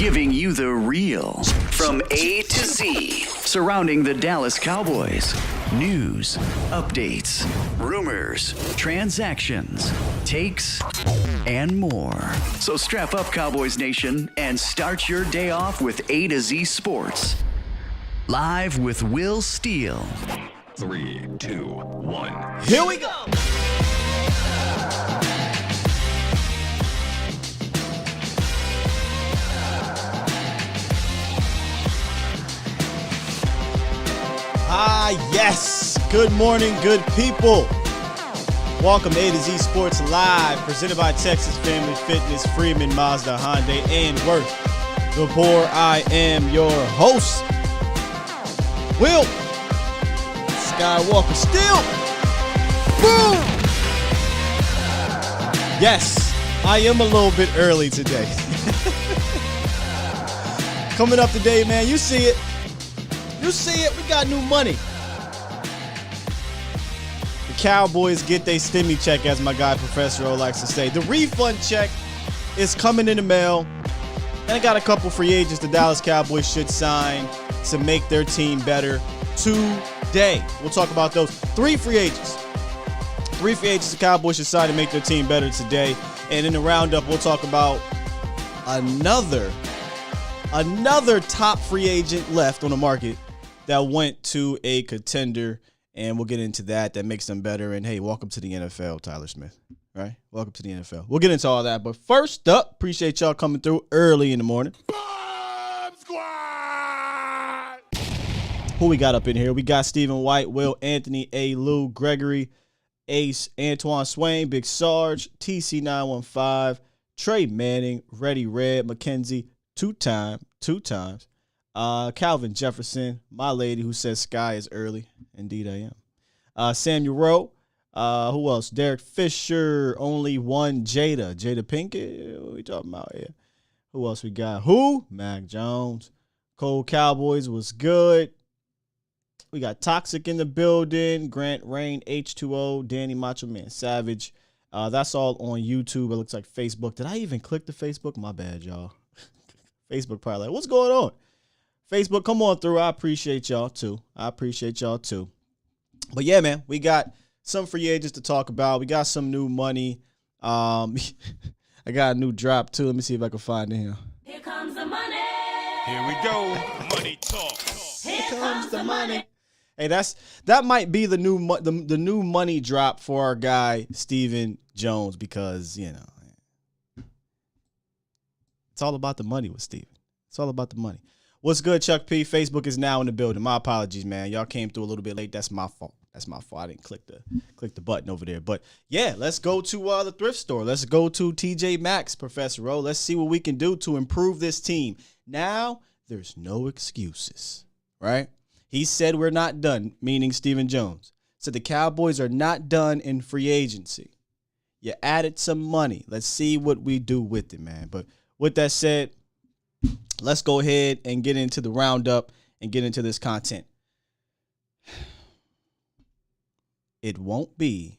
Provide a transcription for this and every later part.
giving you the real from A to Z surrounding the Dallas Cowboys. News, updates, rumors, transactions, takes, and more. So strap up, Cowboys Nation, and start your day off with A to Z Sports. Live with Will Steele. 3, 2, 1. Here we go. Yes. Good morning, good people. Welcome to A to Z Sports Live, presented by Texas Family Fitness, Freeman, Mazda, Hyundai, and Worth. The Boar, I am your host, Will Skywalker Steele. Boom! Yes, I am a little bit early today. Coming up today, man, you see it. You see it, we got new money. The Cowboys get their stimmy check, as my guy Professor O likes to say. The refund check is coming in the mail. And I got a couple free agents the Dallas Cowboys should sign to make their team better today. We'll talk about those. Three free agents the Cowboys should sign to make their team better today. And in the roundup, we'll talk about another top free agent left on the market that went to a contender, and we'll get into that. That makes them better. And hey, welcome to the NFL, Tyler Smith. Right? Welcome to the NFL. We'll get into all that. But first up, appreciate y'all coming through early in the morning. Bomb Squad! Who we got up in here? We got Stephen White, Will Anthony, A. Lou, Gregory, Ace, Antoine Swain, Big Sarge, TC915, Trey Manning, Reddy Red, Mackenzie, two times. Calvin Jefferson, my lady who says sky is early. Indeed, I am. Samuel Rowe. Who else? Derek Fisher. Only one Jada. Jada Pinkett. What we talking about here? Who else we got? Mac Jones. Cold Cowboys was good. We got Toxic in the building. Grant Rain, H2O, Danny Macho Man Savage. That's all on YouTube. It looks like Facebook. Did I even click the Facebook? My bad, y'all. Facebook probably like, what's going on? Facebook, come on through. I appreciate y'all too. But yeah, man, we got some free agents to talk about. We got some new money. I got a new drop too. Let me see if I can find it here. Here comes the money. Here we go. Money talk. Here comes the money. Hey, that might be the new money drop for our guy Stephen Jones, because it's all about the money with Steven. It's all about the money. What's good, Chuck P? Facebook is now in the building. My apologies, man. Y'all came through a little bit late. That's my fault. I didn't click the button over there. But yeah, let's go to the thrift store. Let's go to TJ Maxx, Professor O. Let's see what we can do to improve this team. Now, there's no excuses, right? He said we're not done, meaning Stephen Jones. So the Cowboys are not done in free agency. You added some money. Let's see what we do with it, man. But with that said, let's go ahead and get into the roundup and get into this content. It won't be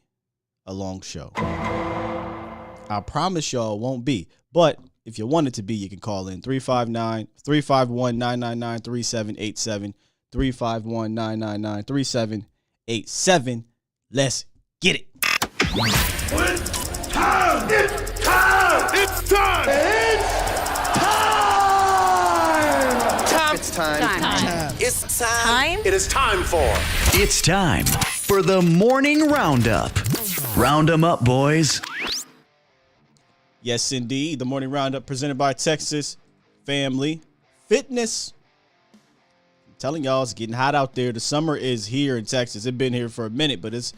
a long show. I promise y'all it won't be. But if you want it to be, you can call in 351-999-3787, 351-999-3787. Let's get it. It's time! It's time! It's time! It's time. It's time. It is time for. It's time for the morning roundup. Round 'em up, boys. Yes, indeed. The morning roundup presented by Texas Family Fitness. I'm telling y'all, it's getting hot out there. The summer is here in Texas. It's been here for a minute, but it's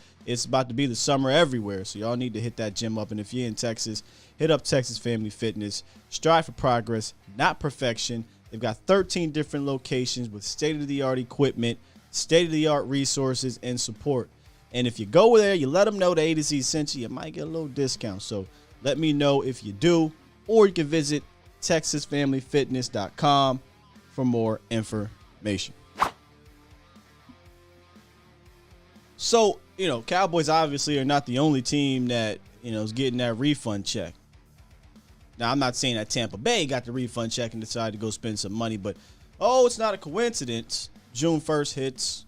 about to be the summer everywhere. So y'all need to hit that gym up. And if you're in Texas, hit up Texas Family Fitness. Strive for progress, not perfection. They've got 13 different locations with state-of-the-art equipment, state-of-the-art resources, and support. And if you go there, you let them know the A to Z sent you, you might get a little discount. So let me know if you do, or you can visit TexasFamilyFitness.com for more information. So, Cowboys obviously are not the only team that, is getting that refund check. Now, I'm not saying that Tampa Bay got the refund check and decided to go spend some money, but, it's not a coincidence. June 1st hits,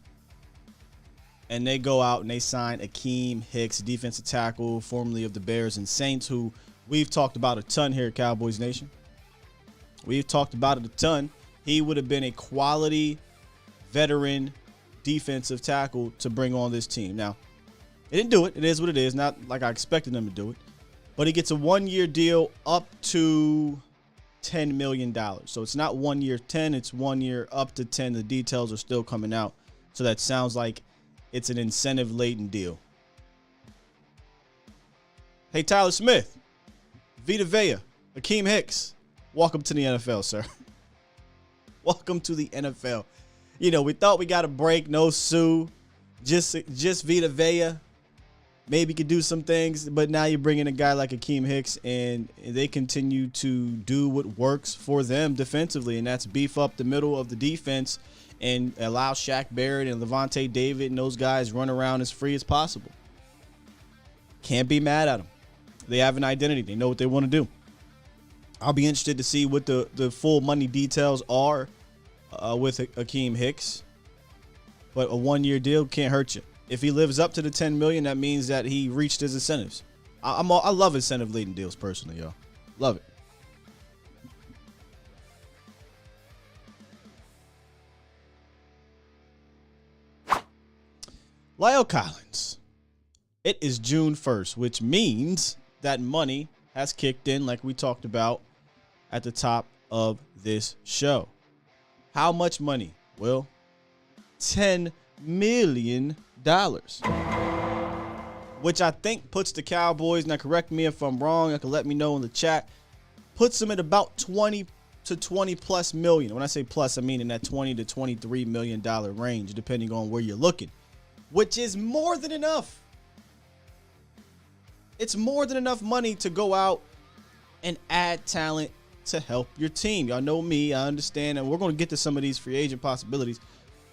and they go out and they sign Akeem Hicks, defensive tackle, formerly of the Bears and Saints, who we've talked about a ton here at Cowboys Nation. We've talked about it a ton. He would have been a quality veteran defensive tackle to bring on this team. Now, he didn't do it. It is what it is. Not like I expected him to do it. But he gets a 1-year deal up to $10 million. So it's not 1 year 10. It's 1 year up to 10. The details are still coming out. So that sounds like it's an incentive-laden deal. Hey, Tyler Smith, Vita Vea, Akeem Hicks, welcome to the NFL, sir. Welcome to the NFL. You know, we thought we got a break. No Sue. Just Vita Vea. Maybe could do some things, but now you're bringing a guy like Akeem Hicks, and they continue to do what works for them defensively, and that's beef up the middle of the defense and allow Shaq Barrett and Levante David and those guys run around as free as possible. Can't be mad at them. They have an identity. They know what they want to do. I'll be interested to see what the full money details are with Akeem Hicks, but a 1-year deal can't hurt you. If he lives up to the $10 million, that means that he reached his incentives. I love incentive-laden deals personally, y'all. Love it. Lyle Collins. It is June 1st, which means that money has kicked in like we talked about at the top of this show. How much money? Well, $10 million. Which I think puts the Cowboys, now correct me if I'm wrong, you can let me know in the chat, puts them at about 20 to 20 plus million. When I say plus, I mean in that 20 to $23 million range, depending on where you're looking, which is more than enough. It's more than enough money to go out and add talent to help your team. Y'all know me, I understand, and we're going to get to some of these free agent possibilities.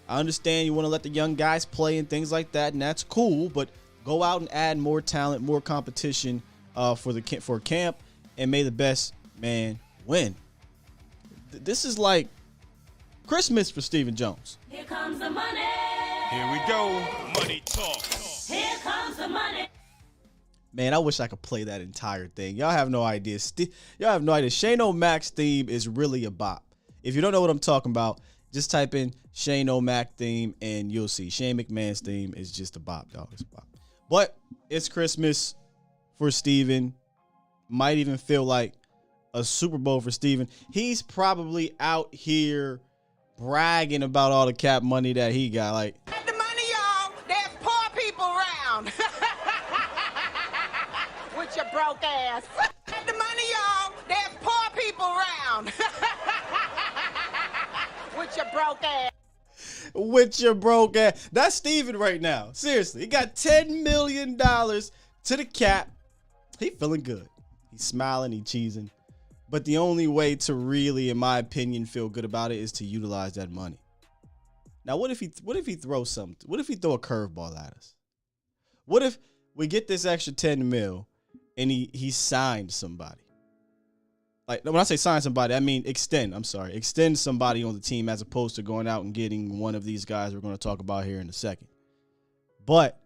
I understand you want to let the young guys play and things like that, and that's cool, but go out and add more talent, more competition for camp, and may the best man win. This is like Christmas for Stephen Jones. Here comes the money. Here we go. Money talk. Here comes the money. Man, I wish I could play that entire thing. Y'all have no idea. Y'all have no idea. Shane O'Mac's theme is really a bop. If you don't know what I'm talking about, just type in Shane O'Mac theme and you'll see. Shane McMahon's theme is just a bop, dog. It's a bop. But it's Christmas for Steven. Might even feel like a Super Bowl for Steven. He's probably out here bragging about all the cap money that he got. Like, Get the money, y'all. There's poor people around. With your broke ass. Get the money, y'all. There's poor people around. With your broke ass. with your broke ass. That's Steven right now. Seriously, he got $10 million to the cap. He feeling good. He's smiling, he's cheesing. But the only way to really, in my opinion, feel good about it is to utilize that money. Now, what if he throws something? What if he throw a curveball at us? What if we get this extra 10 mil and he signed somebody? Like, when I say sign somebody, I mean extend. I'm sorry. Extend somebody on the team as opposed to going out and getting one of these guys we're going to talk about here in a second. But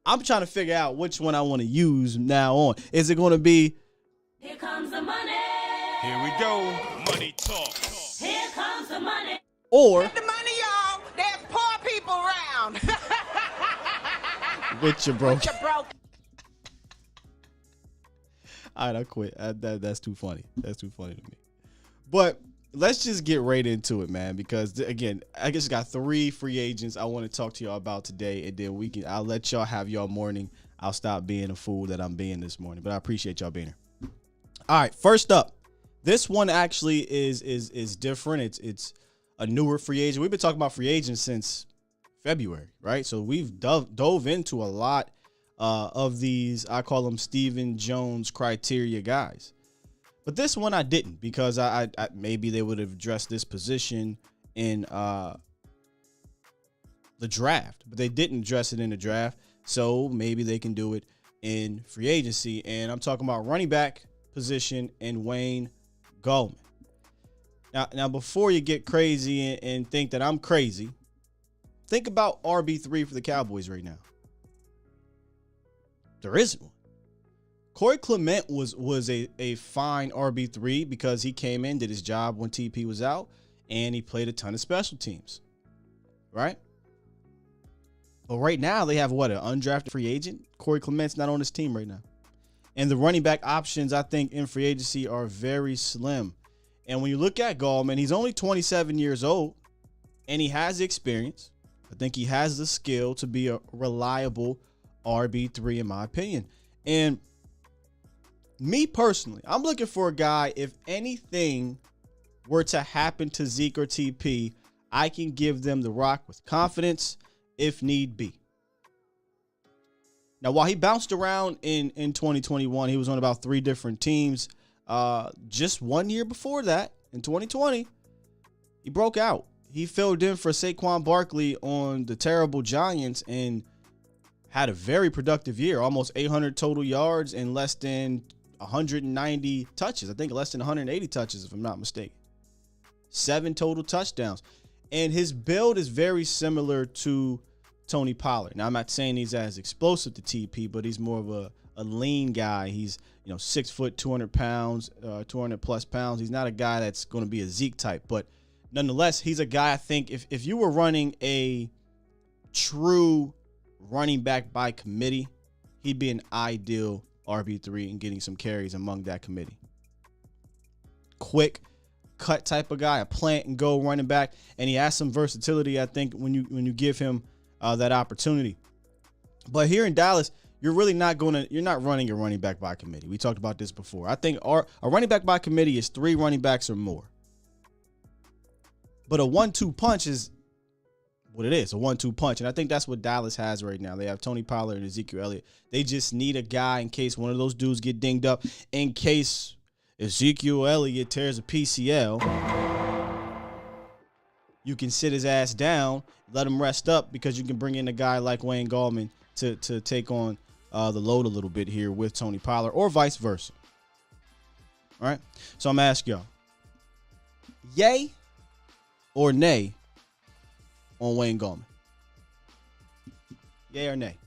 I'm trying to figure out which one I want to use now on. Is it going to be... Here comes the money. Here we go. Money talk. Here comes the money. Or... Get the money, y'all. There's poor people around. with your broke... With your broke. All right, I quit. That's too funny. That's too funny to me. But let's just get right into it, man, because, again, I just got 3 free agents I want to talk to y'all about today, and then I'll let y'all have y'all morning. I'll stop being a fool that I'm being this morning, but I appreciate y'all being here. All right, first up, this one actually is different. It's a newer free agent. We've been talking about free agents since February, right? So we've dove into a lot of these, I call them Stephen Jones criteria guys. But this one I didn't, because I maybe they would have addressed this position in the draft, but they didn't address it in the draft. So maybe they can do it in free agency. And I'm talking about running back position in Wayne Gallman. Now, before you get crazy and think that I'm crazy, think about RB3 for the Cowboys right now. There isn't one. Corey Clement was a fine RB3 because he came in, did his job when TP was out, and he played a ton of special teams, right? But right now they have an undrafted free agent? Corey Clement's not on his team right now. And the running back options, I think, in free agency are very slim. And when you look at Gallman, he's only 27 years old, and he has the experience. I think he has the skill to be a reliable RB3, in my opinion. And me personally, I'm looking for a guy, if anything were to happen to Zeke or TP, I can give them the rock with confidence if need be. Now, while he bounced around in 2021, he was on about 3 different teams. Just 1 year before that, in 2020, he broke out. He filled in for Saquon Barkley on the terrible Giants and had a very productive year, almost 800 total yards and less than 190 touches. I think less than 180 touches, if I'm not mistaken. 7 total touchdowns. And his build is very similar to Tony Pollard. Now, I'm not saying he's as explosive to TP, but he's more of a lean guy. He's 6 foot, 200 pounds, 200 plus pounds. He's not a guy that's going to be a Zeke type, but nonetheless, he's a guy I think if you were running a true running back by committee, he'd be an ideal RB3 and getting some carries among that committee. Quick cut type of guy, a plant and go running back, and he has some versatility, I think, when you give him that opportunity. But here in Dallas, you're not running a running back by committee. We talked about this before. I think a running back by committee is 3 running backs or more. But a 1-2 punch is what it is, a 1-2 punch. And I think that's what Dallas has right now. They have Tony Pollard and Ezekiel Elliott. They just need a guy in case one of those dudes get dinged up, in case Ezekiel Elliott tears a PCL. You can sit his ass down, let him rest up, because you can bring in a guy like Wayne Gallman to take on the load a little bit here with Tony Pollard, or vice versa. All right? So I'm going to ask y'all, yay or nay on Wayne Gallman? Yay or nay?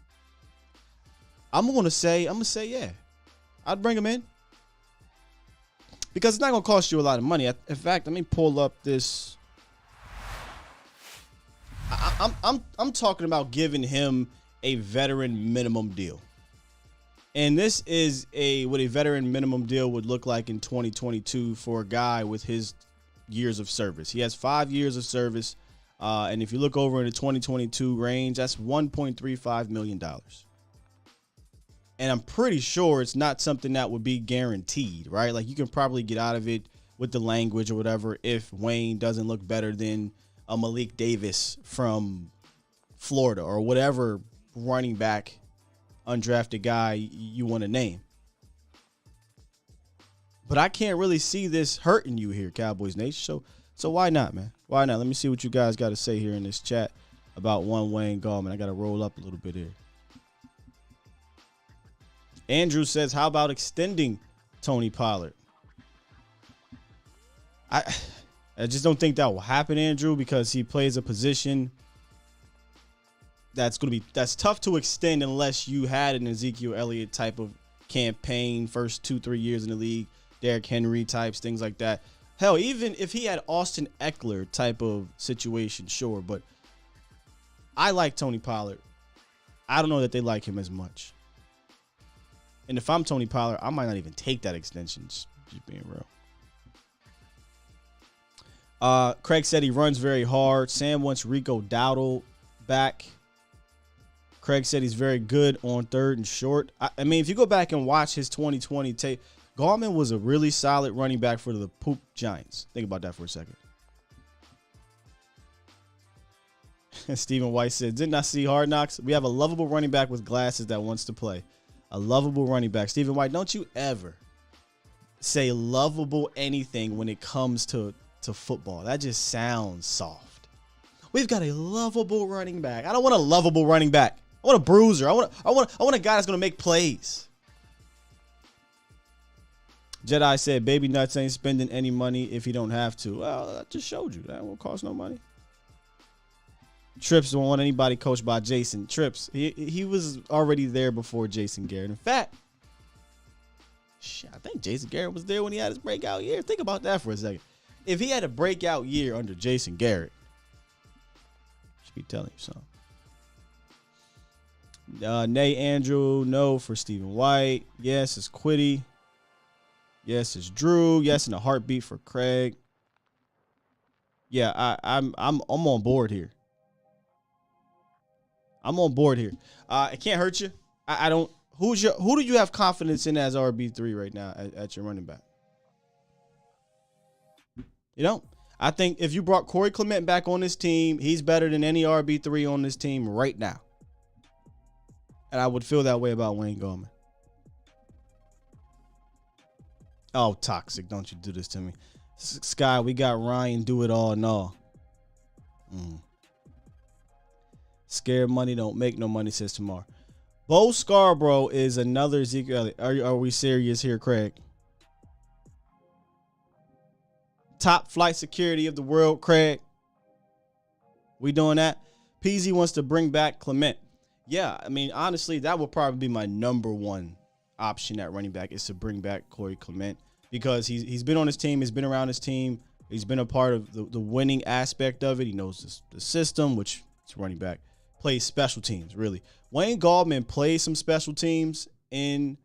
I'm gonna say yeah. I'd bring him in because it's not gonna cost you a lot of money. In fact, let me pull up this. I'm talking about giving him a veteran minimum deal, and this is what a veteran minimum deal would look like in 2022 for a guy with his years of service. He has 5 years of service. And if you look over in the 2022 range, that's $1.35 million. And I'm pretty sure it's not something that would be guaranteed, right? Like, you can probably get out of it with the language or whatever if Wayne doesn't look better than a Malik Davis from Florida or whatever running back undrafted guy you want to name. But I can't really see this hurting you here, Cowboys Nation. So why not, man? Why not? Let me see what you guys got to say here in this chat about one Wayne Gallman. I got to roll up a little bit here. Andrew says, how about extending Tony Pollard? I just don't think that will happen, Andrew, because he plays a position that's tough to extend unless you had an Ezekiel Elliott type of campaign, first 2-3 years in the league, Derrick Henry types, things like that. Hell, even if he had Austin Eckler type of situation, sure. But I like Tony Pollard. I don't know that they like him as much. And if I'm Tony Pollard, I might not even take that extension, just being real. Craig said he runs very hard. Sam wants Rico Dowdle back. Craig said he's very good on third and short. I mean, if you go back and watch his 2020 tape, Gallman was a really solid running back for the poop Giants. Think about that for a second. Stephen White said, didn't I see Hard Knocks? We have a lovable running back with glasses that wants to play. A lovable running back. Stephen White, don't you ever say lovable anything when it comes to football. That just sounds soft. We've got a lovable running back. I don't want a lovable running back. I want a bruiser. I want a guy that's going to make plays. Jedi said, Baby Nuts ain't spending any money if he don't have to. Well, I just showed you. That won't cost no money. Trips don't want anybody coached by Jason. Trips, he was already there before Jason Garrett. In fact, I think Jason Garrett was there when he had his breakout year. Think about that for a second. If he had a breakout year under Jason Garrett, I should be telling you something. Nay Andrew, no for Stephen White. Yes, it's Quiddy. Yes, it's Drew. Yes, and a heartbeat for Craig. Yeah, I'm on board here. I'm on board here. It can't hurt you. I don't. Who do you have confidence in as RB3 right now at your running back? You don't. I think if you brought Corey Clement back on this team, he's better than any RB3 on this team right now. And I would feel that way about Wayne Gallman. Oh, toxic. Don't you do this to me. Sky, we got Ryan do it all and all. Scared money don't make no money, says tomorrow. Bo Scarborough is another Ezekiel Elliott. Are we serious here, Craig? Top flight security of the world, Craig. We doing that? PZ wants to bring back Clement. Yeah, I mean, honestly, that would probably be my number one option at running back is to bring back Corey Clement because he's been on his team. He's been around his team. He's been a part of the winning aspect of it. He knows the system, which is running back. Plays special teams, really. Wayne Gallman played some special teams in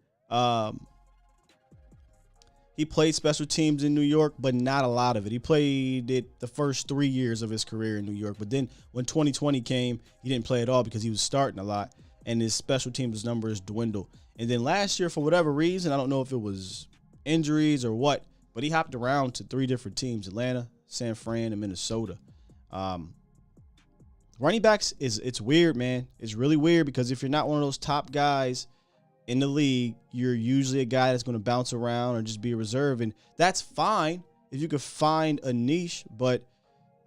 he played special teams in New York, but not a lot of it. He played it the first 3 years of his career in New York. But then when 2020 came, he didn't play at all because he was starting a lot, and his special teams numbers dwindled. And then last year, for whatever reason, I don't know if it was injuries or what, but he hopped around to 3 different teams: Atlanta, San Fran, and Minnesota. Running backs it's weird, man. It's really weird because if you're not one of those top guys in the league, you're usually a guy that's going to bounce around or just be a reserve. And that's fine if you could find a niche, but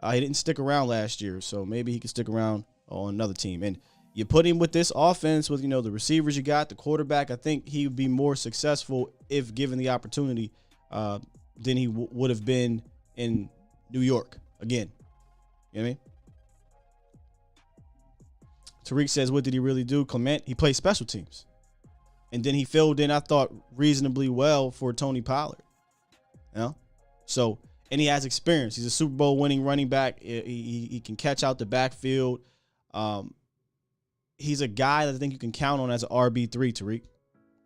he didn't stick around last year. So maybe he can stick around on another team. And you put him with this offense with, the receivers you got, the quarterback, I think he would be more successful if given the opportunity than he would have been in New York again. You know what I mean? Tariq says, what did he really do? Clement, he played special teams. And then he filled in, I thought, reasonably well for Tony Pollard. So, and he has experience. He's a Super Bowl winning running back. He can catch out the backfield. He's a guy that I think you can count on as an RB3, Tariq.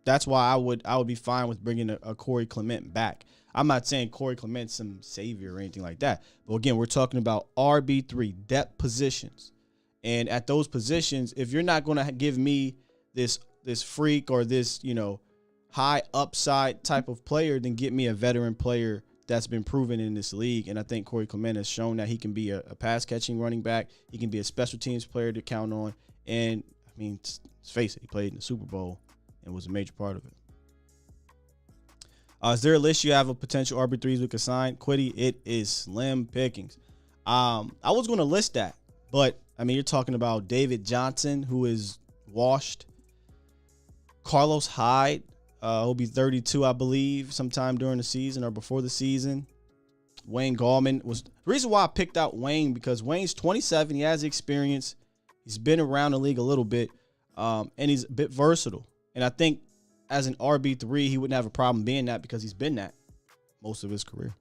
That's why I would be fine with bringing a Corey Clement back. I'm not saying Corey Clement's some savior or anything like that. But again, we're talking about RB3, depth positions. And at those positions, if you're not going to give me this freak or this, high upside type of player, then get me a veteran player that's been proven in this league. And I think Corey Clement has shown that he can be a pass catching running back. He can be a special teams player to count on. And I mean, let's face it, he played in the Super Bowl and was a major part of it. Is there a list you have of potential RB3s we could sign? Quiddy, it is slim pickings. I was going to list that, but I mean, you're talking about David Johnson, who is washed. Carlos Hyde, he'll be 32, I believe, sometime during the season or before the season. Wayne Gallman was the reason why I picked out Wayne, because Wayne's 27. He has experience. He's been around the league a little bit, and he's a bit versatile. And I think as an RB3, he wouldn't have a problem being that because he's been that most of his career.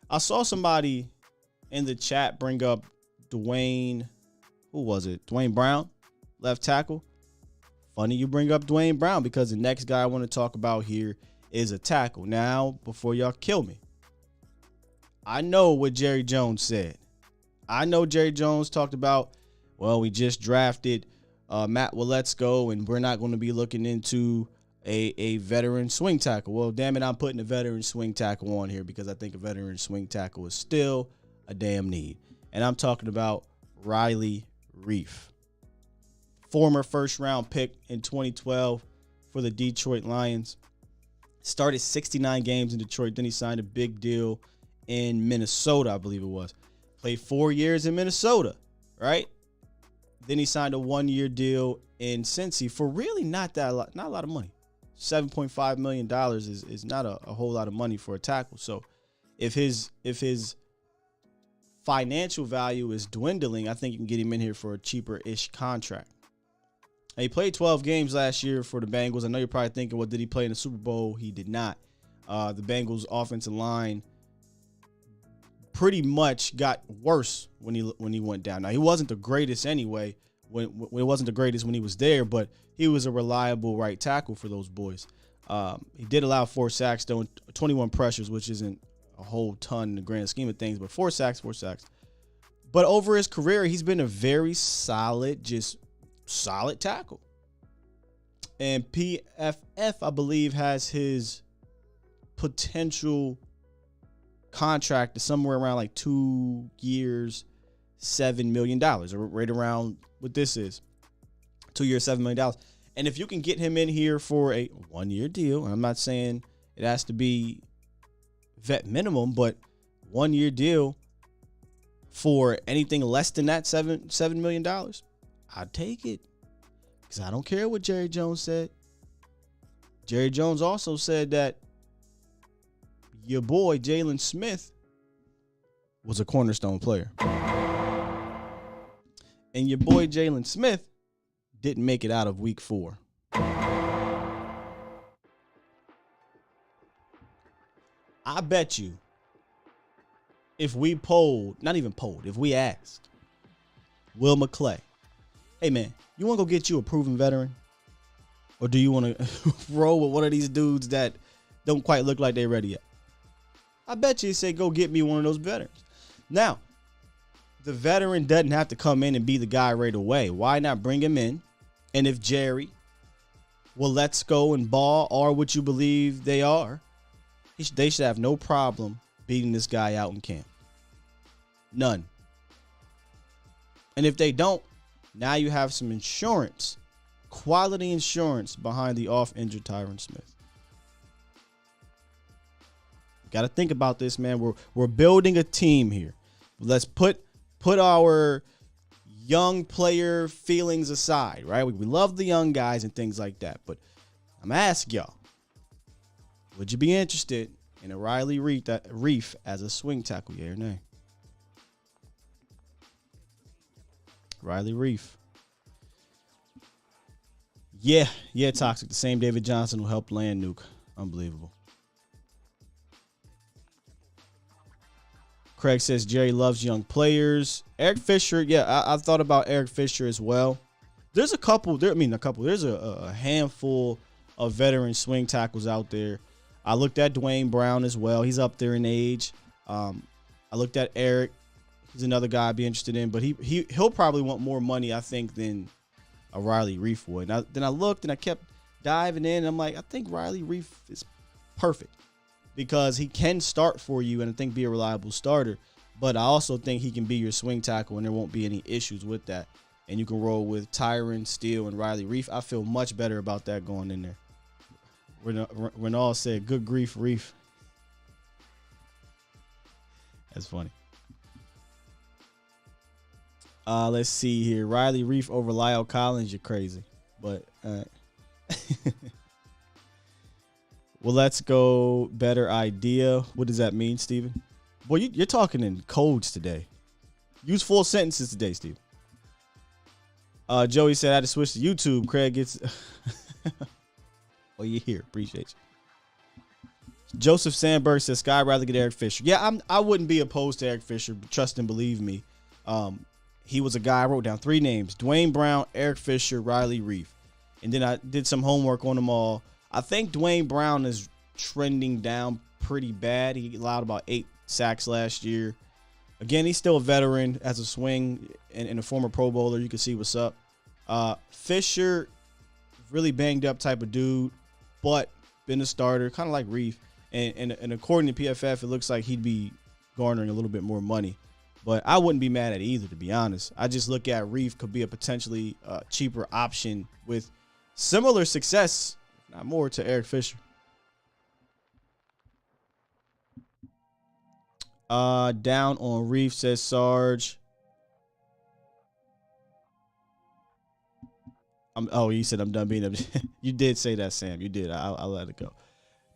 I saw somebody in the chat bring up Dwayne. Who was it? Dwayne Brown, left tackle. Funny you bring up Dwayne Brown because the next guy I want to talk about here is a tackle. Now, before y'all kill me, I know what Jerry Jones said. I know Jerry Jones talked about, well, we just drafted Matt Waletzko, and we're not going to be looking into a veteran swing tackle. Well, damn it, I'm putting a veteran swing tackle on here because I think a veteran swing tackle is still a damn need. And I'm talking about Riley Reef, former first-round pick in 2012 for the Detroit Lions. Started 69 games in Detroit. Then he signed a big deal in Minnesota, I believe it was. Played 4 years in Minnesota, right? Then he signed a 1-year deal in Cincy for really not a lot of money. $7.5 million is not a whole lot of money for a tackle. So if his financial value is dwindling, I think you can get him in here for a cheaper-ish contract. And he played 12 games last year for the Bengals. I know you're probably thinking, well, did he play in the Super Bowl? He did not. The Bengals offensive line pretty much got worse when he went down. Now, he wasn't the greatest anyway. When it wasn't the greatest when he was there, but he was a reliable right tackle for those boys. He did allow 4 sacks, though, and 21 pressures, which isn't a whole ton in the grand scheme of things, but 4 sacks. But over his career, he's been a very solid tackle. And PFF, I believe, has his potential contract is somewhere around like 2 years, $7 million, or right around what this is. 2 years, $7 million. And if you can get him in here for a 1-year deal, I'm not saying it has to be vet minimum, but 1-year deal for anything less than that $7 million, I'd take it. Because I don't care what Jerry Jones said. Jerry Jones also said that your boy Jalen Smith was a cornerstone player. And your boy Jalen Smith didn't make it out of week 4. I bet you if we if we asked Will McClay, hey man, you want to go get you a proven veteran? Or do you want to roll with one of these dudes that don't quite look like they're ready yet? I bet you say, go get me one of those veterans. Now, the veteran doesn't have to come in and be the guy right away. Why not bring him in? And if Jerry will let's go and ball are what you believe they are, they should have no problem beating this guy out in camp. None. And if they don't, now you have some insurance, quality insurance behind the off-injured Tyron Smith. Got to think about this, man. We're building a team here. Let's put our young player feelings aside, right? We love the young guys and things like that. But I'm asking y'all, would you be interested in a Riley Reef as a swing tackle? Yeah or nay? Riley Reef. Yeah, Toxic. The same David Johnson who helped land Nuke. Unbelievable. Craig says Jerry loves young players. Eric Fisher, yeah, I thought about Eric Fisher as well. There's a couple. There's a handful of veteran swing tackles out there. I looked at Dwayne Brown as well. He's up there in age. I looked at Eric. He's another guy I'd be interested in, but he'll probably want more money, I think, than a Riley Reef would. Then I looked and I kept diving in. And I'm like, I think Riley Reef is perfect because he can start for you and I think be a reliable starter. But I also think he can be your swing tackle and there won't be any issues with that. And you can roll with Tyron, Steele, and Riley Reef. I feel much better about that going in there. Renal said, good grief, Reef. That's funny. Let's see here. Riley Reef over Lyle Collins. You're crazy. But well, let's go. Better idea. What does that mean, Steven? Boy, you're talking in codes today. Use full sentences today, Steven. Joey said I had to switch to YouTube. Craig gets. Well, you're here. Appreciate you. Joseph Sandberg says Sky rather get Eric Fisher. Yeah, I wouldn't be opposed to Eric Fisher. Trust and believe me. He was a guy. I wrote down 3 names: Dwayne Brown, Eric Fisher, Riley Reef, and then I did some homework on them all. I think Dwayne Brown is trending down pretty bad. He allowed about 8 sacks last year. Again, he's still a veteran as a swing and a former Pro Bowler. You can see what's up. Fisher, really banged up type of dude, but been a starter, kind of like Reef. And according to PFF, it looks like he'd be garnering a little bit more money. But I wouldn't be mad at either, to be honest. I just look at Reef could be a potentially cheaper option with similar success, if not more, to Eric Fisher. Down on Reef, says Sarge. You said I'm done being You did say that, Sam. You did. I'll let it go.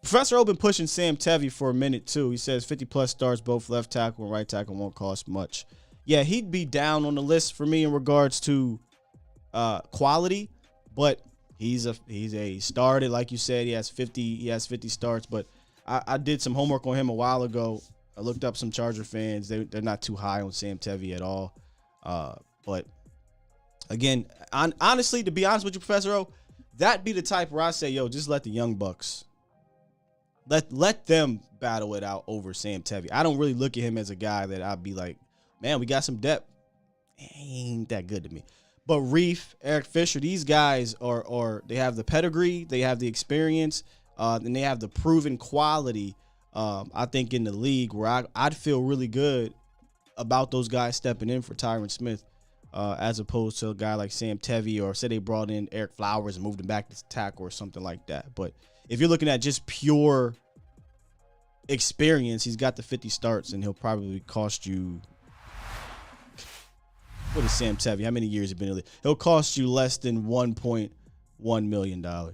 Professor O been pushing Sam Tevy for a minute, too. He says 50-plus starts, both left tackle and right tackle won't cost much. Yeah, he'd be down on the list for me in regards to quality, but he's a started, like you said. He has 50 starts, but I did some homework on him a while ago. I looked up some Charger fans. They're not too high on Sam Tevy at all. But again, honestly, to be honest with you, Professor O, that'd be the type where I say, yo, just let the young bucks. Let them battle it out over Sam Tevy. I don't really look at him as a guy that I'd be like, man, we got some depth. Ain't that good to me. But Reef, Eric Fisher, these guys are they have the pedigree, they have the experience, and they have the proven quality, I think, in the league where I'd feel really good about those guys stepping in for Tyron Smith as opposed to a guy like Sam Tevy, or say they brought in Eric Flowers and moved him back to tackle or something like that. But if you're looking at just pure experience, he's got the 50 starts, and he'll probably cost you. What is Sam Tevy? How many years have been in the league? He'll cost you less than $1.1 million.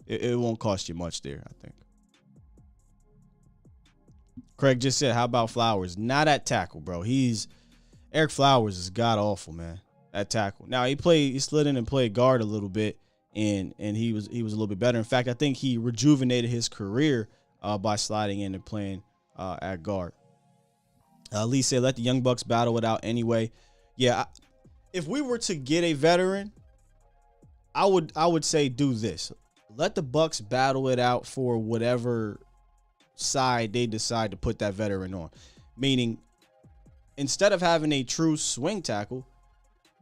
It won't cost you much there, I think. Craig just said, how about Flowers? Not at tackle, bro. Eric Flowers is god awful, man, at tackle. Now he slid in and played guard a little bit, and he was a little bit better. In fact, I think he rejuvenated his career by sliding in and playing at guard. Lee said, let the young bucks battle it out anyway. Yeah, if we were to get a veteran, I would say do this. Let the Bucks battle it out for whatever side they decide to put that veteran on. Meaning, instead of having a true swing tackle,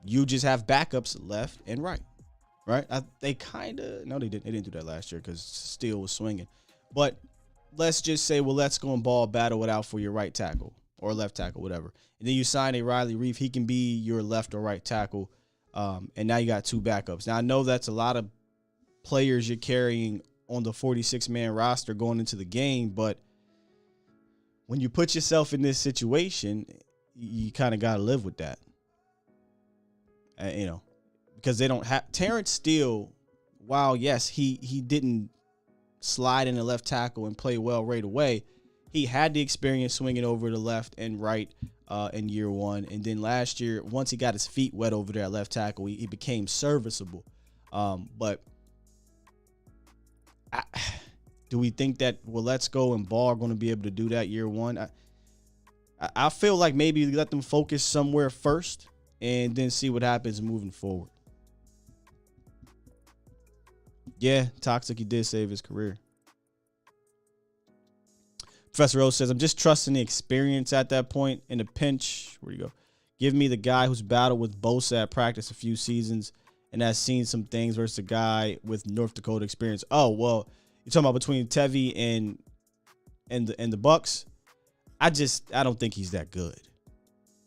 you just have backups left and right. Right? They didn't do that last year because Steele was swinging. But let's just say, well, let's go and battle it out for your right tackle or left tackle, whatever. And then you sign a Riley Reef. He can be your left or right tackle. And now you got two backups. Now, I know that's a lot of players you're carrying on the 46-man roster going into the game, but when you put yourself in this situation, you kind of got to live with that. Because they don't have Terrence Steele. While yes, he didn't slide in the left tackle and play well right away, he had the experience swinging over the left and right in year one. And then last year, once he got his feet wet over there at left tackle, he became serviceable. But do we think that Let's Go and Ball are going to be able to do that year one? I feel like maybe let them focus somewhere first and then see what happens moving forward. Yeah, Toxic, he did save his career. Professor O says, I'm just trusting the experience at that point in the pinch. Where you go? Give me the guy who's battled with Bosa at practice a few seasons and has seen some things versus a guy with North Dakota experience. Oh, well, you're talking about between Tevy and the Bucks. I don't think he's that good.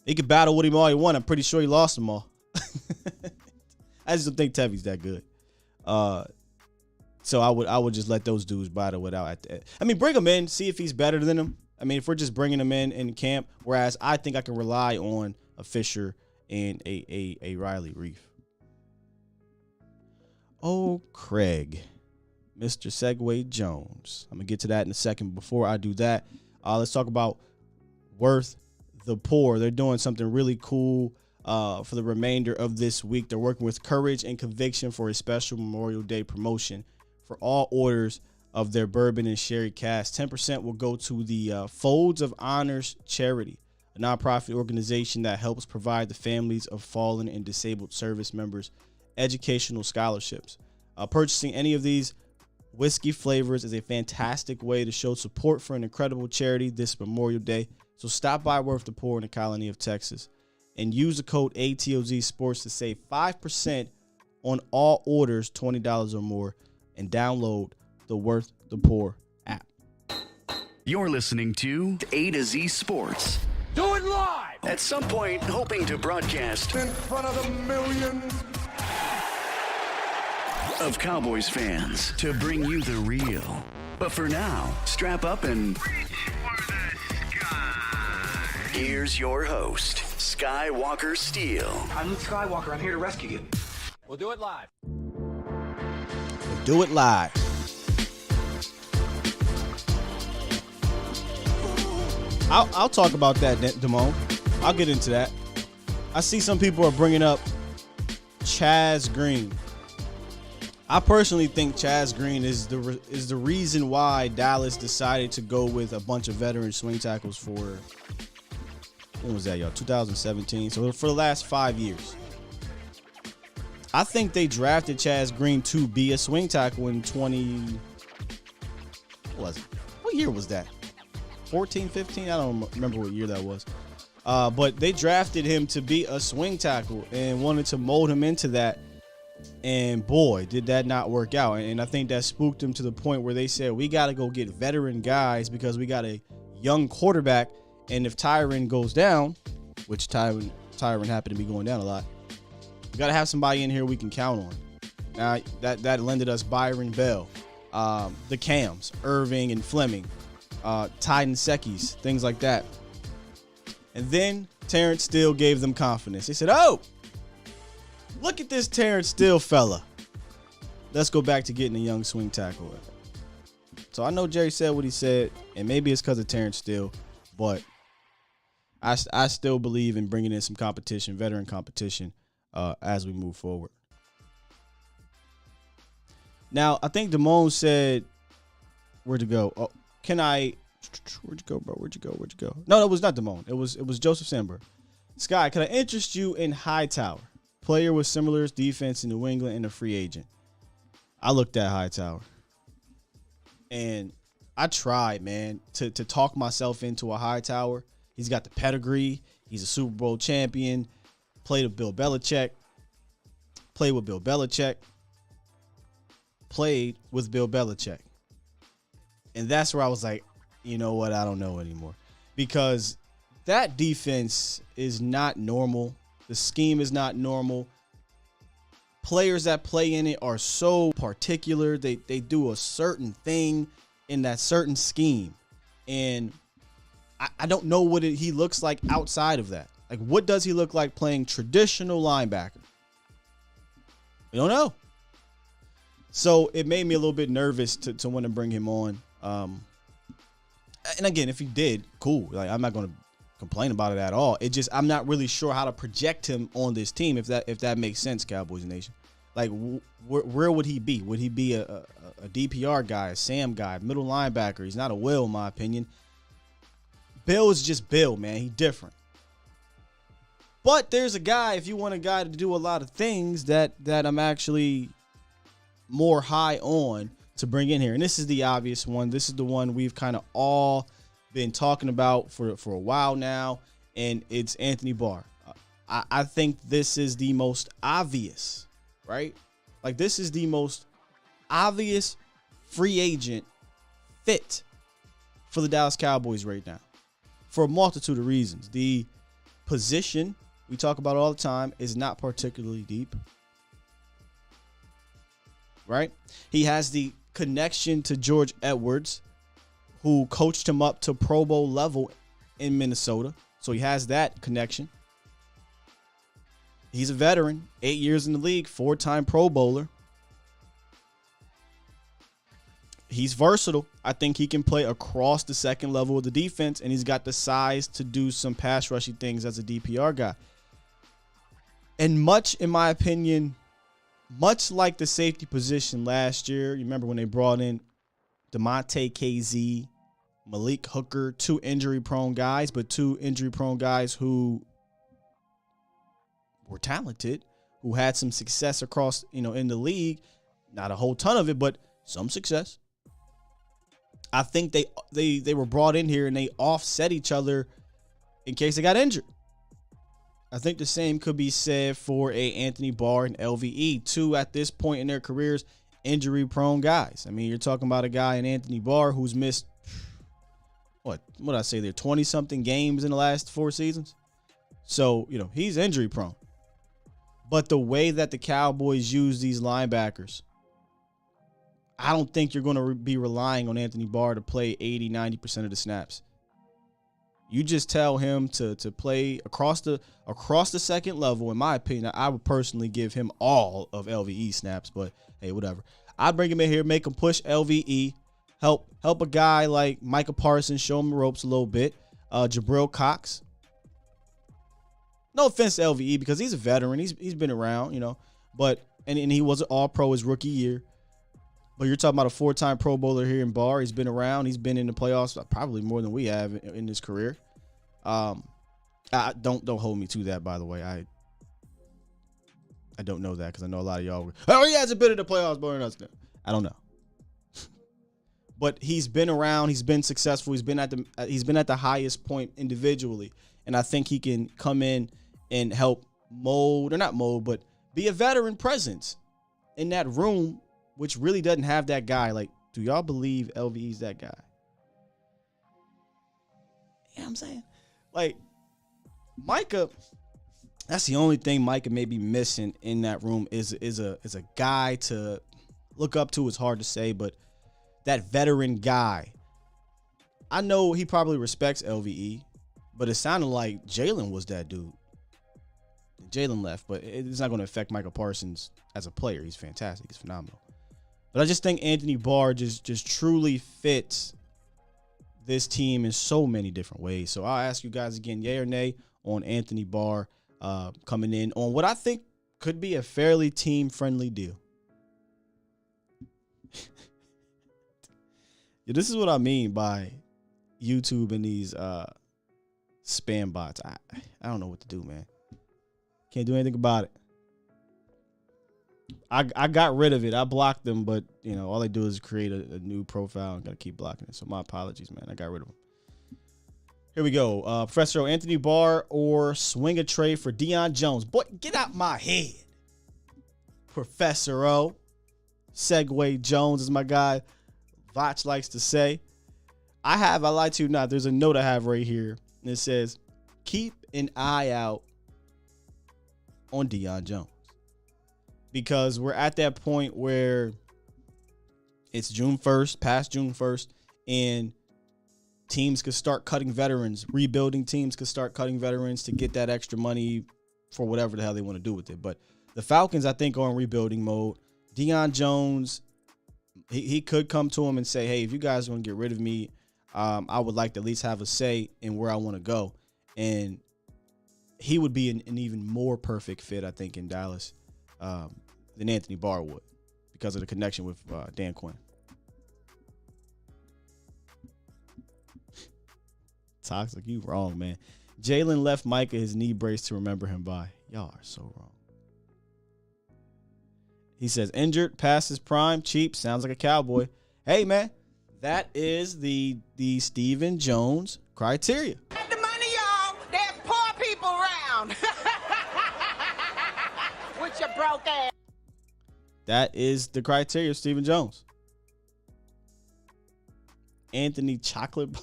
He could battle with him all he wants. I'm pretty sure he lost them all. I just don't think Tevy's that good. So I would just let those dudes battle it out. Bring him in, see if he's better than him. If we're just bringing him in camp, whereas I think I can rely on a Fisher and a Riley Reef. Oh, Craig, Mr. Segway Jones. I'm gonna get to that in a second. Before I do that, let's talk about Worth the Poor. They're doing something really cool for the remainder of this week. They're working with Courage and Conviction for a special Memorial Day promotion. For all orders of their bourbon and sherry cask, 10% will go to the Folds of Honors charity, a nonprofit organization that helps provide the families of fallen and disabled service members educational scholarships. Purchasing any of these whiskey flavors is a fantastic way to show support for an incredible charity this Memorial Day. So stop by Worth the Poor in the Colony of Texas and use the code ATOZ Sports to save 5% on all orders $20 or more, and download the Worth the Poor app. You're listening to A to Z Sports. Do it live! At some point, hoping to broadcast In front of the millions. of Cowboys fans to bring you the real. But for now, strap up and here's your host, Skywalker Steele. I'm Luke Skywalker. I'm here to rescue you. We'll do it live. Do it live. I'll talk about that, Damone. I'll get into that. I see some people are bringing up Chaz Green. I personally think Chaz Green is the reason why Dallas decided to go with a bunch of veteran swing tackles for, when was that, y'all? 2017. So for the last 5 years. I think they drafted Chaz Green to be a swing tackle in what year was that? 14, 15? I don't remember what year that was. But they drafted him to be a swing tackle and wanted to mold him into that. And boy, did that not work out. And I think that spooked them to the point where they said, we got to go get veteran guys because we got a young quarterback. And if Tyron goes down, which Tyron happened to be going down a lot, we got to have somebody in here we can count on. Now, that lended us Byron Bell, the Cams, Irving and Fleming, Tyden Sekis, things like that. And then Terrence Steele gave them confidence. They said, oh, look at this Terrence Steele fella. Let's go back to getting a young swing tackle. So I know Jerry said what he said, and maybe it's because of Terrence Steele, but I still believe in bringing in some competition, veteran competition, as we move forward. Now, I think Damone said, where'd you go? Oh, where'd you go, bro? Where'd you go? No, it was not Damone. It was Joseph Sandberg. Sky, can I interest you in Hightower? Player with similar defense in New England and a free agent. I looked at Hightower. And I tried, man, to talk myself into a Hightower. He's got the pedigree. He's a Super Bowl champion. Played with Bill Belichick. Played with Bill Belichick. And that's where I was like, you know what? I don't know anymore. Because that defense is not normal. The scheme is not normal. Players that play in it are so particular. They do a certain thing in that certain scheme. And I don't know what he looks like outside of that. Like, what does he look like playing traditional linebacker? We don't know. So it made me a little bit nervous to want to bring him on. And again, if he did, cool. Like, I'm not going to complain about it at all. It just, I'm not really sure how to project him on this team, if that makes sense, Cowboys Nation. Like, where would he be? Would he be a DPR guy, a Sam guy, middle linebacker? He's not a Will, in my opinion. Bill is just Bill, man. He's different. But there's a guy, if you want a guy to do a lot of things, that I'm actually more high on to bring in here. And this is the obvious one. This is the one we've kind of all been talking about for a while now, and it's Anthony Barr. I think this is the most obvious, right? Like, this is the most obvious free agent fit for the Dallas Cowboys right now, for a multitude of reasons. The position we talk about all the time is not particularly deep, right? He has the connection to George Edwards, who coached him up to Pro Bowl level in Minnesota. So he has that connection. He's a veteran, 8 years in the league, 4-time Pro Bowler. He's versatile. I think he can play across the second level of the defense, and he's got the size to do some pass rushing things as a DPR guy. And much, in my opinion, much like the safety position last year, you remember when they brought in DeMonte KZ, Malik Hooker, two injury-prone guys who were talented, who had some success across, in the league. Not a whole ton of it, but some success. I think they were brought in here and they offset each other in case they got injured. I think the same could be said for a Anthony Barr and LVE, two at this point in their careers injury-prone guys. I mean, you're talking about a guy in Anthony Barr who's missed, what did I say there, 20-something games in the last 4 seasons. So, he's injury-prone. But the way that the Cowboys use these linebackers, I don't think you're going to be relying on Anthony Barr to play 80, 90% of the snaps. You just tell him to play across the second level. In my opinion, I would personally give him all of LVE snaps, but hey, whatever. I'd bring him in here, make him push LVE, help a guy like Micah Parsons, show him the ropes a little bit. Jabril Cox. No offense to LVE because he's a veteran. He's been around, you know, but and he was an All-Pro his rookie year. But you're talking about a 4-time Pro Bowler here in Barr. He's been around. He's been in the playoffs probably more than we have in his career. Don't hold me to that, by the way. I don't know that because I know a lot of y'all. He hasn't been in the playoffs more than us. I don't know. But he's been around. He's been successful. He's been at the highest point individually, and I think he can come in and help but be a veteran presence in that room, which really doesn't have that guy. Like, do y'all believe LVE's that guy? You know what I'm saying? Like, Micah, that's the only thing Micah may be missing in that room is a guy to look up to. It's hard to say, but that veteran guy. I know he probably respects LVE, but it sounded like Jalen was that dude. Jalen left, but it's not going to affect Micah Parsons as a player. He's fantastic. He's phenomenal. But I just think Anthony Barr just truly fits this team in so many different ways. So I'll ask you guys again, yay or nay on Anthony Barr coming in on what I think could be a fairly team-friendly deal. Yeah, this is what I mean by YouTube and these spam bots. I don't know what to do, man. Can't do anything about it. I got rid of it. I blocked them, but you know, all they do is create a new profile and gotta keep blocking it. So my apologies, man. I got rid of them. Here we go. Professor O, Anthony Barr or swing a trade for Deion Jones. Boy, get out my head. Professor O. Segway Jones is my guy. Vach likes to say. I lie to you not. There's a note I have right here. And it says, keep an eye out on Deion Jones. Because we're at that point where it's June 1st, past June 1st, and teams could start cutting veterans. Rebuilding teams could start cutting veterans to get that extra money for whatever the hell they want to do with it. But the Falcons, I think, are in rebuilding mode. Deion Jones, he could come to him and say, hey, if you guys want to get rid of me, I would like to at least have a say in where I want to go. And he would be an even more perfect fit, I think, in Dallas than Anthony Barr would because of the connection with Dan Quinn. Toxic, you wrong, man. Jalen left Micah his knee brace to remember him by. Y'all are so wrong. He says, injured, past his prime, cheap, sounds like a cowboy. Hey, man, that is the Stephen Jones criteria. Get the money, y'all. There's poor people around. With your broke ass. That is the criteria of Stephen Jones. Anthony Chocolate Bar.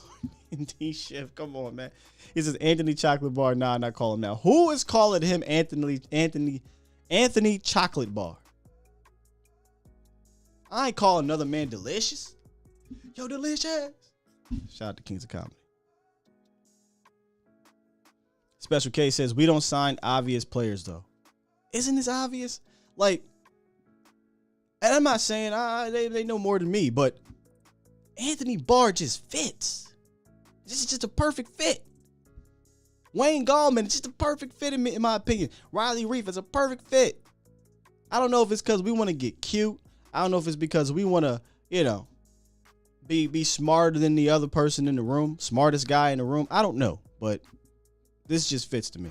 D Shift. Come on, man. He says Anthony Chocolate Bar. Nah, not call him now. Who is calling him Anthony Chocolate Bar? I ain't calling another man delicious. Yo, delicious. Shout out to Kings of Comedy. Special K says we don't sign obvious players though. Isn't this obvious? Like, and I'm not saying they know more than me, but Anthony Barr just fits. This is just a perfect fit. Wayne Gallman is just a perfect fit in my opinion. Riley Reef is a perfect fit. I don't know if it's because we want to get cute. I don't know if it's because we want to, be smarter than the other person in the room, smartest guy in the room. I don't know, but this just fits to me.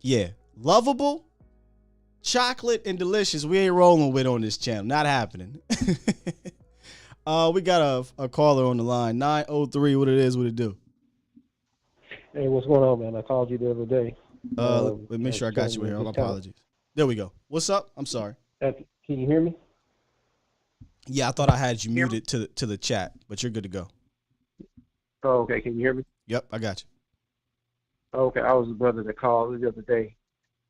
Yeah, lovable, chocolate, and delicious. We ain't rolling with on this channel. Not happening. We got a caller on the line. 903. What it is? What it do? Hey, what's going on, man? I called you the other day. Let me make sure I got you here. My apologies. There we go. What's up? I'm sorry. Can you hear me? Yeah, I thought I had you muted to the chat, but you're good to go. Oh, okay. Can you hear me? Yep, I got you. Okay, I was the brother that called the other day.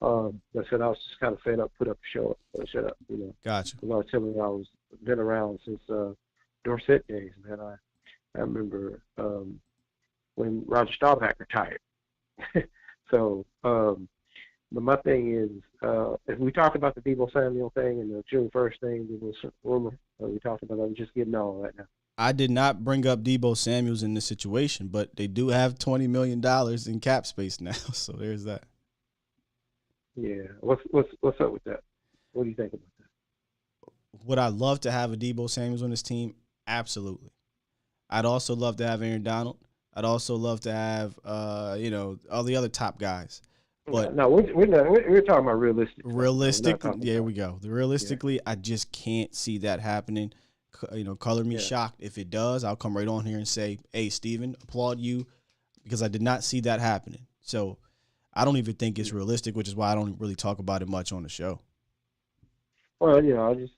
That said I was just kind of fed up, put up a show, shut up, Gotcha. A lot of telling me I was been around since Dorset days, man. I remember when Roger Staubach retired. So, but my thing is, if we talked about the Debo Samuel thing and the June 1st thing, there was a rumor that we talked about. I'm just getting all that now. I did not bring up Debo Samuels in this situation, but they do have $20 million in cap space now, so there's that. Yeah. What's up with that? What do you think about that? Would I love to have a Debo Samuels on this team? Absolutely. I'd also love to have Aaron Donald. I'd also love to have, all the other top guys. But no, we're talking about realistic. Realistically, there we go. Realistically, I just can't see that happening. Color me shocked. If it does, I'll come right on here and say, hey, Steven, applaud you, because I did not see that happening. So I don't even think it's realistic, which is why I don't really talk about it much on the show. Well, I just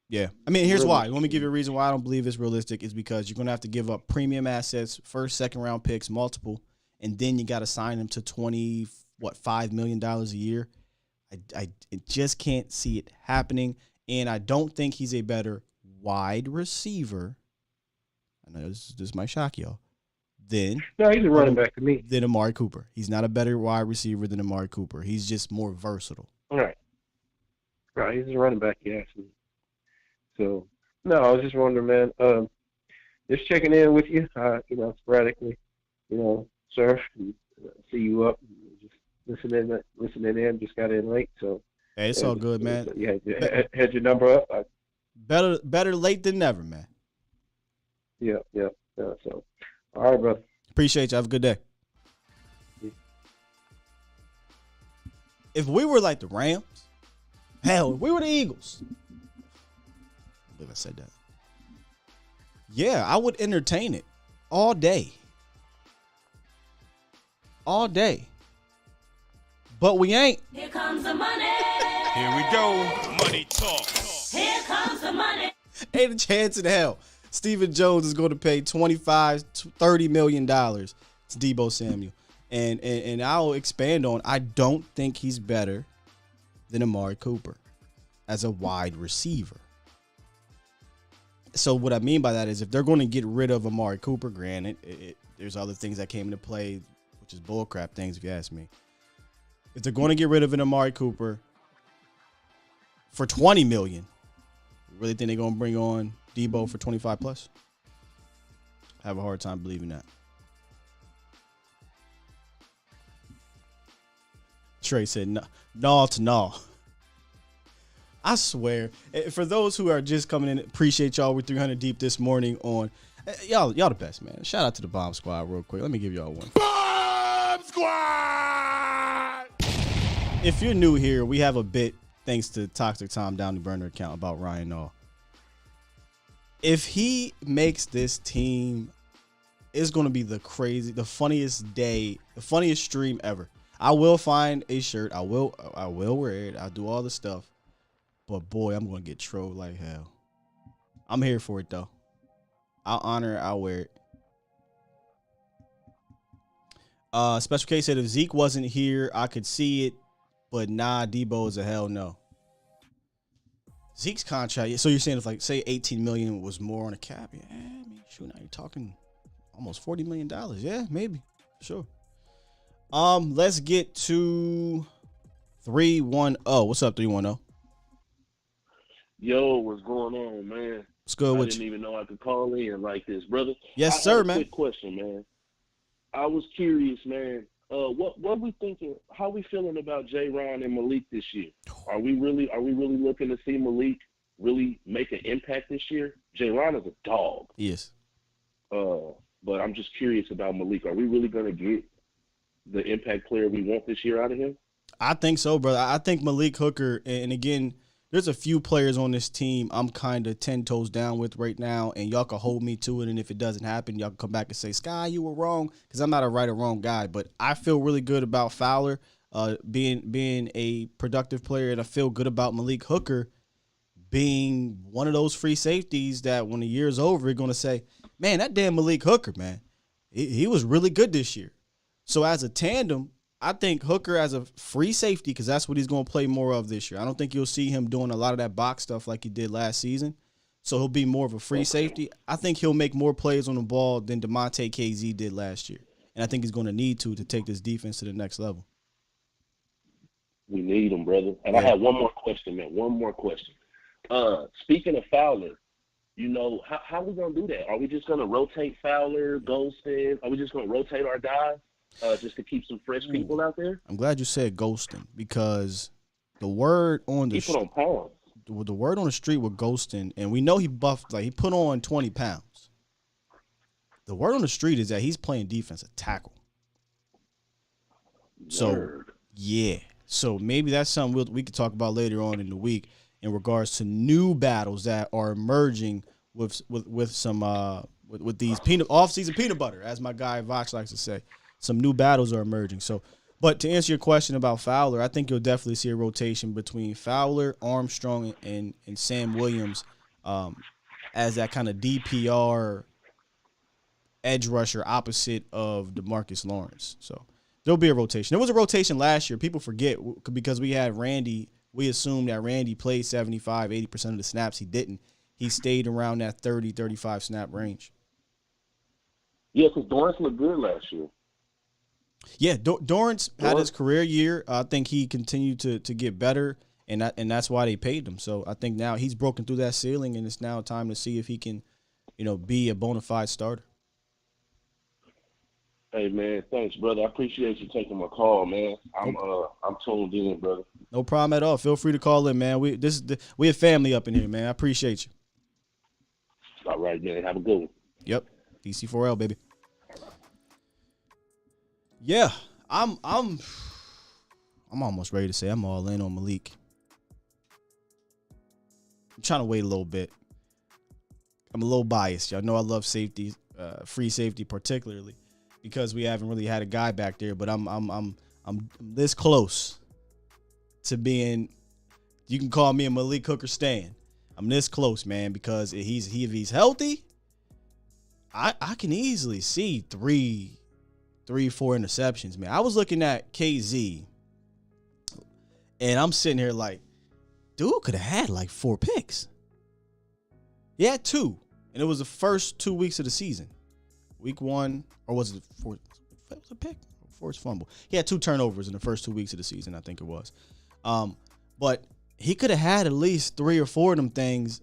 yeah. I mean, here's why. Let me give you a reason why I don't believe it's realistic is because you're going to have to give up premium assets, first, second round picks, multiple, and then you got to sign them to $5 million a year. I just can't see it happening, and I don't think he's a better wide receiver. I know this might shock y'all. He's a running back to me. Than Amari Cooper. He's not a better wide receiver than Amari Cooper. He's just more versatile. Right. He's a running back, yeah. So, no, I was just wondering, man. Just checking in with you, sporadically, surf and see you up. Just listening in. Just got in late, so. Hey, it's all good, man. Yeah, had your number up. Better late than never, man. Yeah. So, all right, brother. Appreciate you. Have a good day. Yeah. If we were like the Rams, hell, if we were the Eagles. I believe I said that. Yeah, I would entertain it all day. All day. But we ain't. Here comes the money. Here we go. Money talk. Here comes the money. Ain't a chance in hell Stephen Jones is going to pay $25-30 million to Debo Samuel. And I'll expand on, I don't think he's better than Amari Cooper as a wide receiver. So what I mean by that is if they're going to get rid of Amari Cooper, granted, there's other things that came into play, which is bullcrap things if you ask me. If they're going to get rid of an Amari Cooper for $20 million, you really think they're going to bring on Debo for 25 plus? I have a hard time believing that. Trey said, no to no. I swear, for those who are just coming in, appreciate y'all. We're 300 deep this morning on y'all the best, man. Shout out to the Bomb Squad real quick. Let me give y'all one. Bomb Squad! If you're new here, we have a bit, thanks to Toxic Tom down the burner account, about Ryan Nall. If he makes this team, it's going to be the funniest day, the funniest stream ever. I will find a shirt. I will wear it. I'll do all the stuff. But boy, I'm going to get trolled like hell. I'm here for it though. I'll honor it. I'll wear it. Special K said if Zeke wasn't here, I could see it. But nah, Debo is a hell no. Zeke's contract. So you're saying if like say 18 million was more on a cap? Yeah, I mean, shoot, now you're talking almost $40 million. Yeah, maybe. Sure. Let's get to 310. What's up, 310? Yo, what's going on, man? What's good I with didn't you? even know I could call in like this, brother. Yes, I sir, have a man. quick question, man. I was curious, man. What we thinking? How we feeling about J-Ron and Malik this year? Are we really looking to see Malik really make an impact this year? J-Ron is a dog. Yes. But I'm just curious about Malik. Are we really gonna get the impact player we want this year out of him? I think so, brother. I think Malik Hooker, and again, there's a few players on this team I'm kind of 10 toes down with right now, and y'all can hold me to it, and if it doesn't happen, y'all can come back and say, Sky, you were wrong, because I'm not a right or wrong guy, but I feel really good about Fowler being a productive player, and I feel good about Malik Hooker being one of those free safeties that when the year's over, you're going to say, man, that damn Malik Hooker, man, he was really good this year. So as a tandem, I think Hooker as a free safety, because that's what he's going to play more of this year. I don't think you'll see him doing a lot of that box stuff like he did last season. so he'll be more of a free safety. I think he'll make more plays on the ball than DeMonte KZ did last year. And I think he's going to need to take this defense to the next level. We need him, brother. And I have one more question, man. One more question. Speaking of Fowler, how are we going to do that? Are we just going to rotate Fowler, Golston? Are we just going to rotate our guys just to keep some fresh people out there? I'm glad you said Golston because the word on the on pounds. The word on the street with Golston, and we know he buffed, like he put on 20 pounds. The word on the street is that he's playing defensive tackle. So, yeah. So maybe that's something we could talk about later on in the week in regards to new battles that are emerging with some with these off-season peanut butter, as my guy Vox likes to say. Some new battles are emerging. So, but to answer your question about Fowler, I think you'll definitely see a rotation between Fowler, Armstrong, and Sam Williams as that kind of DPR edge rusher opposite of DeMarcus Lawrence. So there'll be a rotation. There was a rotation last year. People forget because we had Randy. We assumed that Randy played 75, 80% of the snaps. He didn't. He stayed around that 30, 35 snap range. Yeah, because Dorrance looked good last year. Yeah, Dorrance had his career year. I think he continued to get better, and that's why they paid him. So I think now he's broken through that ceiling, and it's now time to see if he can, be a bona fide starter. Hey man, thanks, brother. I appreciate you taking my call, man. I'm tuned in, brother. No problem at all. Feel free to call in, man. We have family up in here, man. I appreciate you. All right, man. Have a good one. Yep, DC4L, baby. Yeah, I'm almost ready to say I'm all in on Malik. I'm trying to wait a little bit. I'm a little biased. Y'all know I love safety, free safety particularly, because we haven't really had a guy back there. But I'm this close to being. You can call me a Malik Hooker stan. I'm this close, man, because if he's healthy, I can easily see 3, 4 interceptions, man. I was looking at KZ, and I'm sitting here like, dude could have had like 4 picks. He had 2, and it was the first 2 weeks of the season. Week 1, or was it 4? That was a pick. Forced fumble. He had 2 turnovers in the first 2 weeks of the season, I think it was. But he could have had at least 3 or 4 of them things,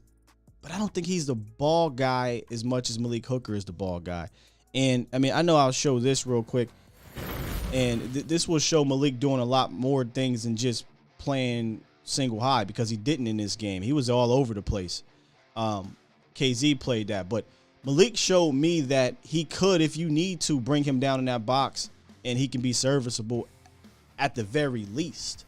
but I don't think he's the ball guy as much as Malik Hooker is the ball guy. And, I mean, I know I'll show this real quick, and this will show Malik doing a lot more things than just playing single high, because he didn't in this game. He was all over the place. KZ played that, but Malik showed me that he could, if you need to, bring him down in that box, and he can be serviceable at the very least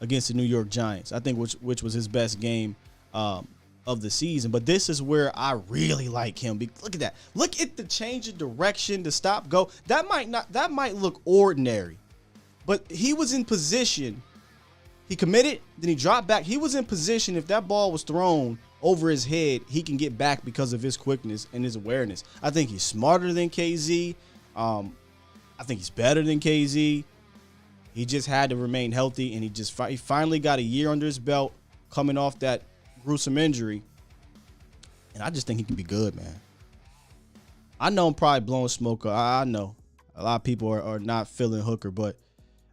against the New York Giants. I think which was his best game of the season. But this is where I really like him. Look at that. Look at the change of direction, the stop go. That might look ordinary, but he was in position. He committed, then he dropped back. He was in position. If that ball was thrown over his head, he can get back because of his quickness and his awareness. I think he's smarter than KZ. I think he's better than KZ. He just had to remain healthy, and he finally got a year under his belt coming off that gruesome injury. And I just think he can be good, man. I know I'm probably blowing smoke. I know a lot of people are not feeling Hooker, but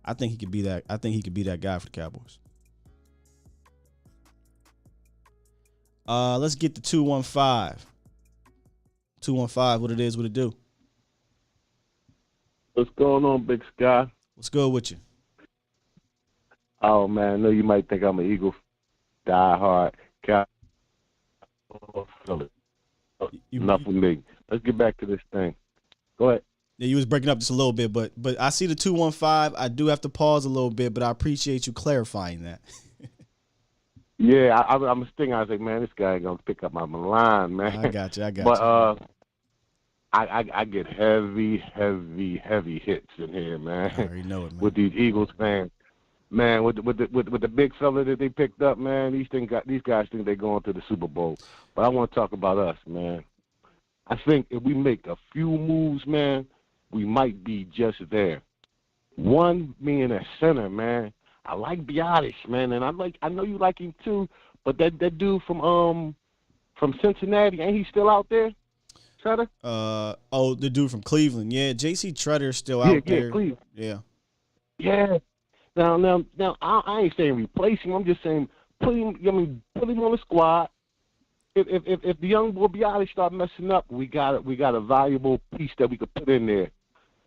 I think he could be that. I think he could be that guy for the Cowboys. Let's get to 215. 215, what it is, what it do. What's going on, Big Sky? What's good with you? Oh, man, I know you might think I'm an Eagle diehard. Enough with me. Let's get back to this thing. Go ahead. Yeah, you was breaking up just a little bit, but I see the 215. I do have to pause a little bit, but I appreciate you clarifying that. Yeah, I'm a stinger. I was like, man, this guy ain't gonna pick up my line, man. I got you. But I get heavy hits in here, man. I already know it, man. With these Eagles fans, man. With the big fella that they picked up, man. These guys think they're going to the Super Bowl. But I want to talk about us, man. I think if we make a few moves, man, we might be just there. One being a center, man. I like Biotish, man, and I know you like him too. But that dude from from Cincinnati, ain't he still out there? Tretter? The dude from Cleveland. Yeah, J.C. Treader's still out there. Cleveland. Yeah. Yeah. Now, I ain't saying replace him. I'm just saying put him on the squad. If the young boy Bialy start messing up, we got a valuable piece that we could put in there.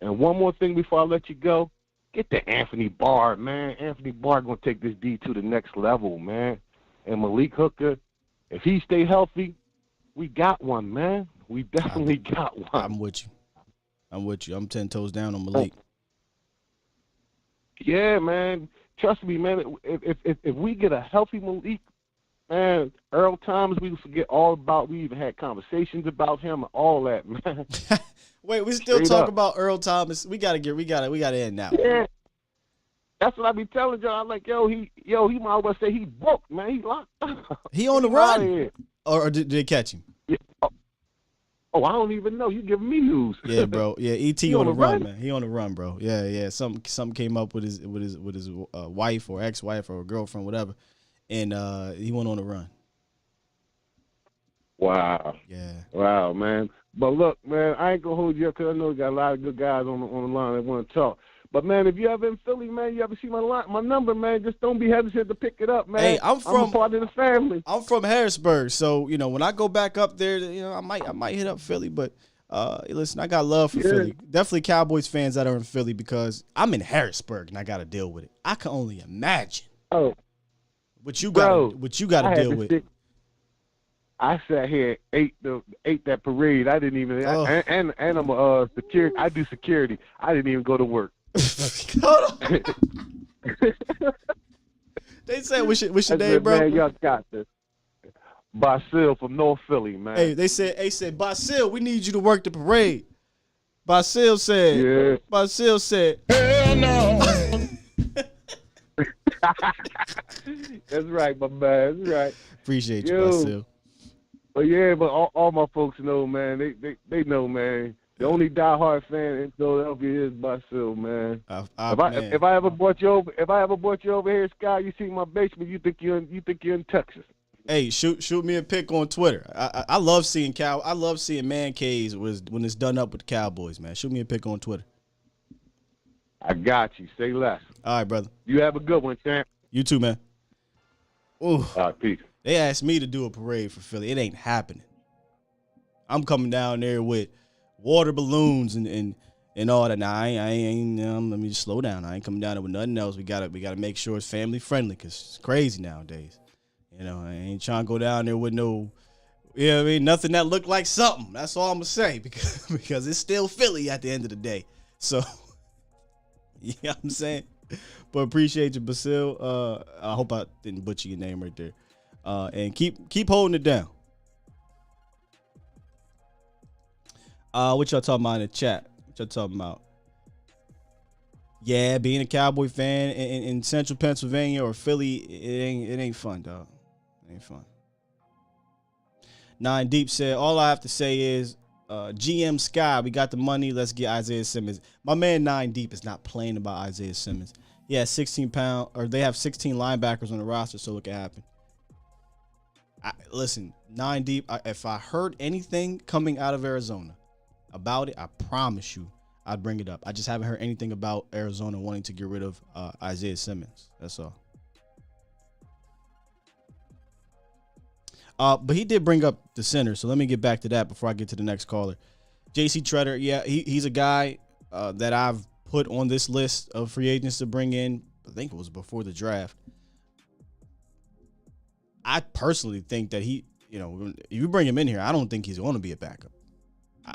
And one more thing before I let you go, get the Anthony Barr, man. Anthony Barr gonna take this D to the next level, man. And Malik Hooker, if he stay healthy, we got one, man. We definitely got one. I'm with you. I'm 10 toes down on Malik. Yeah, man. Trust me, man. If we get a healthy Malik, man, Earl Thomas, we forget all about. We even had conversations about him and all that, man. Wait, we still talk about Earl Thomas. We gotta end now. Yeah. That's what I be telling y'all. I'm like, he might as well say he broke, man. He locked up. He on the run. Or did they catch him? Yeah. Oh, I don't even know. You giving me news. Yeah, bro. Yeah, E.T. on the run, man. He on the run, bro. Yeah. Something came up with his wife or ex-wife or girlfriend, whatever, and he went on the run. Wow. Yeah. Wow, man. But look, man, I ain't gonna hold you up because I know we got a lot of good guys on the line that want to talk. But man, if you ever in Philly, man, you ever see my number, man, just don't be hesitant to pick it up, man. Hey, I'm a part of the family. I'm from Harrisburg, so when I go back up there, I might hit up Philly. But listen, I got love for Philly. Definitely Cowboys fans that are in Philly because I'm in Harrisburg and I got to deal with it. I can only imagine. Oh, what you got to deal with. I sat here and ate that parade. I didn't even and I'm a security. I do security. I didn't even go to work. Hold on. They said what's your name, bro? Man, y'all got this. Basil from North Philly, man. Hey, they said, Basil, we need you to work the parade. Basil said, Hell no. That's right, my man. That's right. Appreciate you, Basil. But yeah, but all my folks know, man. They know, man. The only diehard fan in Philadelphia is Basil, man. If I ever brought you over here, Sky, you see my basement, you think you're in Texas. Hey, shoot me a pic on Twitter. I love seeing man caves when it's done up with the Cowboys, man. Shoot me a pic on Twitter. I got you. Say less. All right, brother. You have a good one, champ. You too, man. Ooh. All right, peace. They asked me to do a parade for Philly. It ain't happening. I'm coming down there with water balloons and all that. Now I ain't let me just slow down. I ain't coming down there with nothing else. We gotta make sure it's family friendly because it's crazy nowadays. I ain't trying to go down there with no, nothing that looked like something. That's all I'm gonna say because it's still Philly at the end of the day. So, you know what I'm saying? But appreciate you, Basil. I hope I didn't butcher your name right there. And keep holding it down. What y'all talking about in the chat? What y'all talking about? Yeah, being a Cowboy fan in Central Pennsylvania or Philly, it ain't fun, dog. It ain't fun. Nine Deep said, all I have to say is, GM Sky, we got the money. Let's get Isaiah Simmons. My man Nine Deep is not playing about Isaiah Simmons. He has 16 pounds, or they have 16 linebackers on the roster, so look what happened. Listen, Nine Deep, if I heard anything coming out of Arizona about it, I promise you I'd bring it up. I just haven't heard anything about Arizona wanting to get rid of Isaiah Simmons. That's all. But he did bring up the center, so let me get back to that before I get to the next caller. J.C. Tretter, yeah, he's a guy that I've put on this list of free agents to bring in. I think it was before the draft. I personally think that he, if you bring him in here, I don't think he's going to be a backup.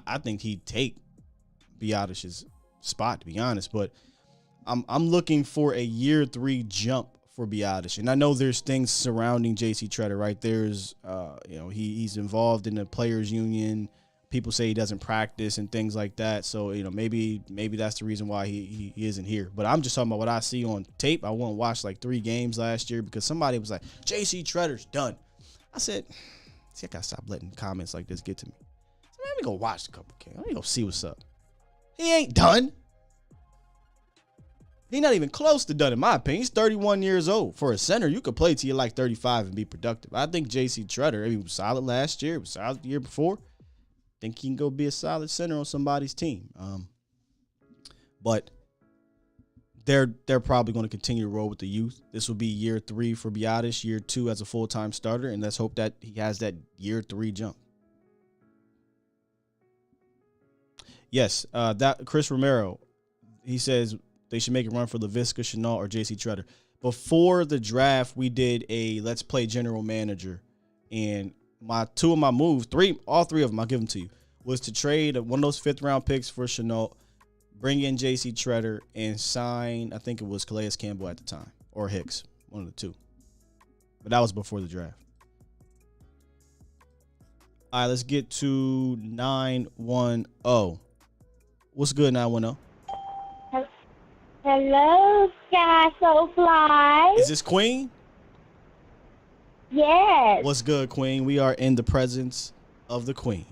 I think he'd take Biadish's spot, to be honest. But I'm looking for a year 3 jump for Biadasz. And I know there's things surrounding J.C. Tretter, right? There's, he's involved in the players union. People say he doesn't practice and things like that. So, maybe that's the reason why he isn't here. But I'm just talking about what I see on tape. I went and watched like 3 games last year because somebody was like, J.C. Tretter's done. I said, see, I got to stop letting comments like this get to me. So, let me go watch a couple games. Let me go see what's up. He ain't done. He's not even close to done, in my opinion. He's 31 years old. For a center, you could play till you're like 35 and be productive. I think J.C. Tretter, he was solid last year. He was solid the year before. I think he can go be a solid center on somebody's team. But they're probably going to continue to roll with the youth. This will be year 3 for Biadasz, year 2 as a full-time starter, and let's hope that he has that year 3 jump. Yes, that Chris Romero, he says they should make a run for Laviska Shenault or J.C. Tretter. Before the draft, we did a Let's Play general manager, and two of my moves, all three of them, I'll give them to you, was to trade one of those 5th-round picks for Shenault, bring in J.C. Tretter, and sign, I think it was Calais Campbell at the time, or Hicks, one of the two. But that was before the draft. All right, let's get to 910. What's good, 910? Hello, Sky So Fly. Is this Queen? Yes. What's good, Queen? We are in the presence of the Queen.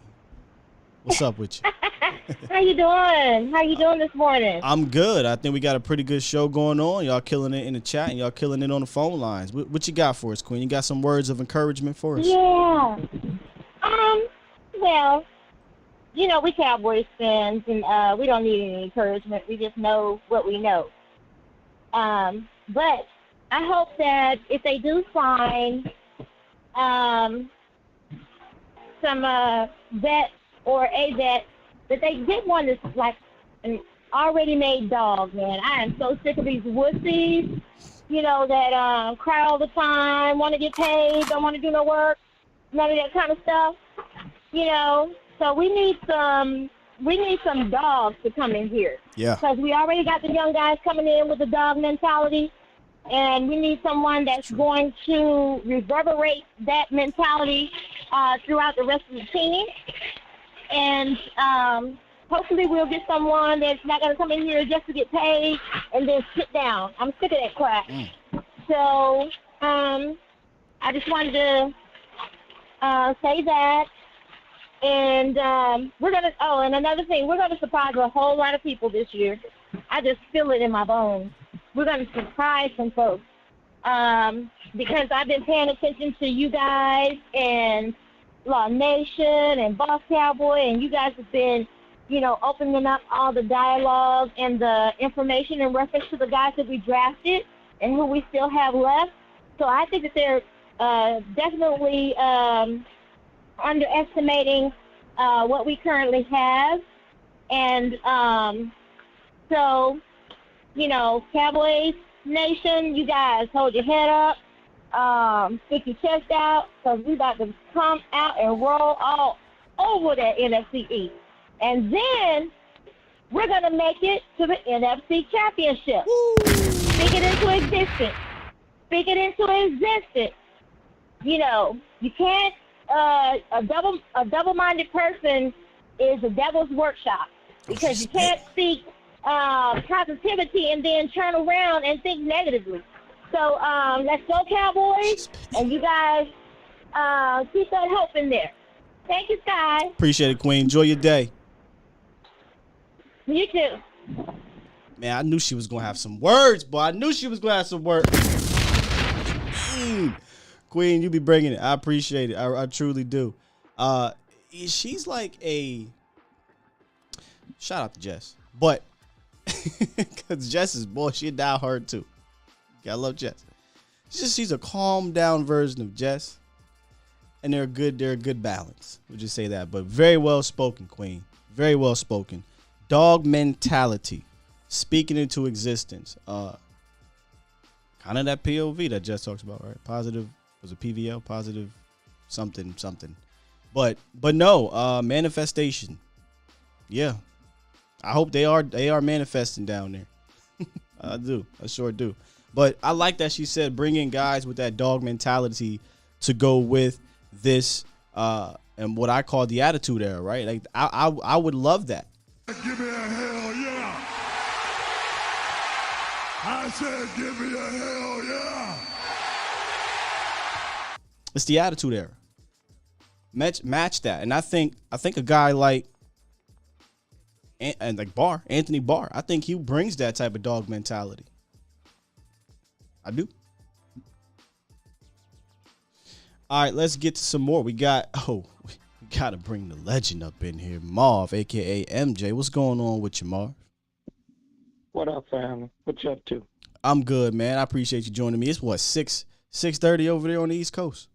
What's up with you? How you doing? How you doing this morning? I'm good. I think we got a pretty good show going on. Y'all killing it in the chat and y'all killing it on the phone lines. What you got for us, Queen? You got some words of encouragement for us? Yeah. Well, you know, we Cowboys fans, and we don't need any encouragement. We just know what we know. But I hope that if they do find some vet or a vet, that they get one that's like an already made dog, man. I am so sick of these wussies, you know, that cry all the time, want to get paid, don't want to do no work, none of that kind of stuff, you know. So we need some dogs to come in here. Yeah. Because we already got the young guys coming in with the dog mentality, and we need someone that's going to reverberate that mentality throughout the rest of the team. And hopefully we'll get someone that's not going to come in here just to get paid and then sit down. I'm sick of that crap. So I just wanted to say that. And we're going to, and another thing, we're going to surprise a whole lot of people this year. I just feel it in my bones. We're going to surprise some folks because I've been paying attention to you guys and Law Nation and Boss Cowboy, and you guys have been, you know, opening up all the dialogue and the information in reference to the guys that we drafted and who we still have left. So I think that they're definitely underestimating what we currently have. And so, you know, Cowboys Nation, you guys hold your head up. Stick your chest out, because we about to come out and roll all over that NFC East. And then we're going to make it to the NFC Championship. Speak it into existence. Speak it into existence. You know, you can't, a double-minded person is a devil's workshop, because you can't speak positivity and then turn around and think negatively. So let's go, Cowboys, and you guys keep that hope in there. Thank you, Sky. Appreciate it, Queen. Enjoy your day. You too. Man, I knew she was going to have some words, boy. I knew she was going to have some words. Queen, you be bringing it. I appreciate it. I truly do. She's like a... Shout out to Jess. But, because Jess is, boy, she a diehard too. I love Jess. She's a calm down version of Jess, and they're a good balance. We'll just say that. But very well spoken, Queen. Very well spoken. Dog mentality, speaking into existence. Kind of that POV that Jess talks about, right? Positive, was it PVL? Positive, something. But no, manifestation. Yeah, I hope they are manifesting down there. I do. I sure do. But I like that she said bring in guys with that dog mentality to go with this and what I call the attitude era, right? Like I would love that. Give me a hell yeah. I said give me a hell yeah. It's the attitude era. Match that. And I think a guy like Anthony Barr, I think he brings that type of dog mentality. I do. All right, let's get to some more. We got to bring the legend up in here, Marv, aka MJ. What's going on with you, Marv? What up, family? What you up to? I'm good, man. I appreciate you joining me. It's what 6:30 over there on the East Coast,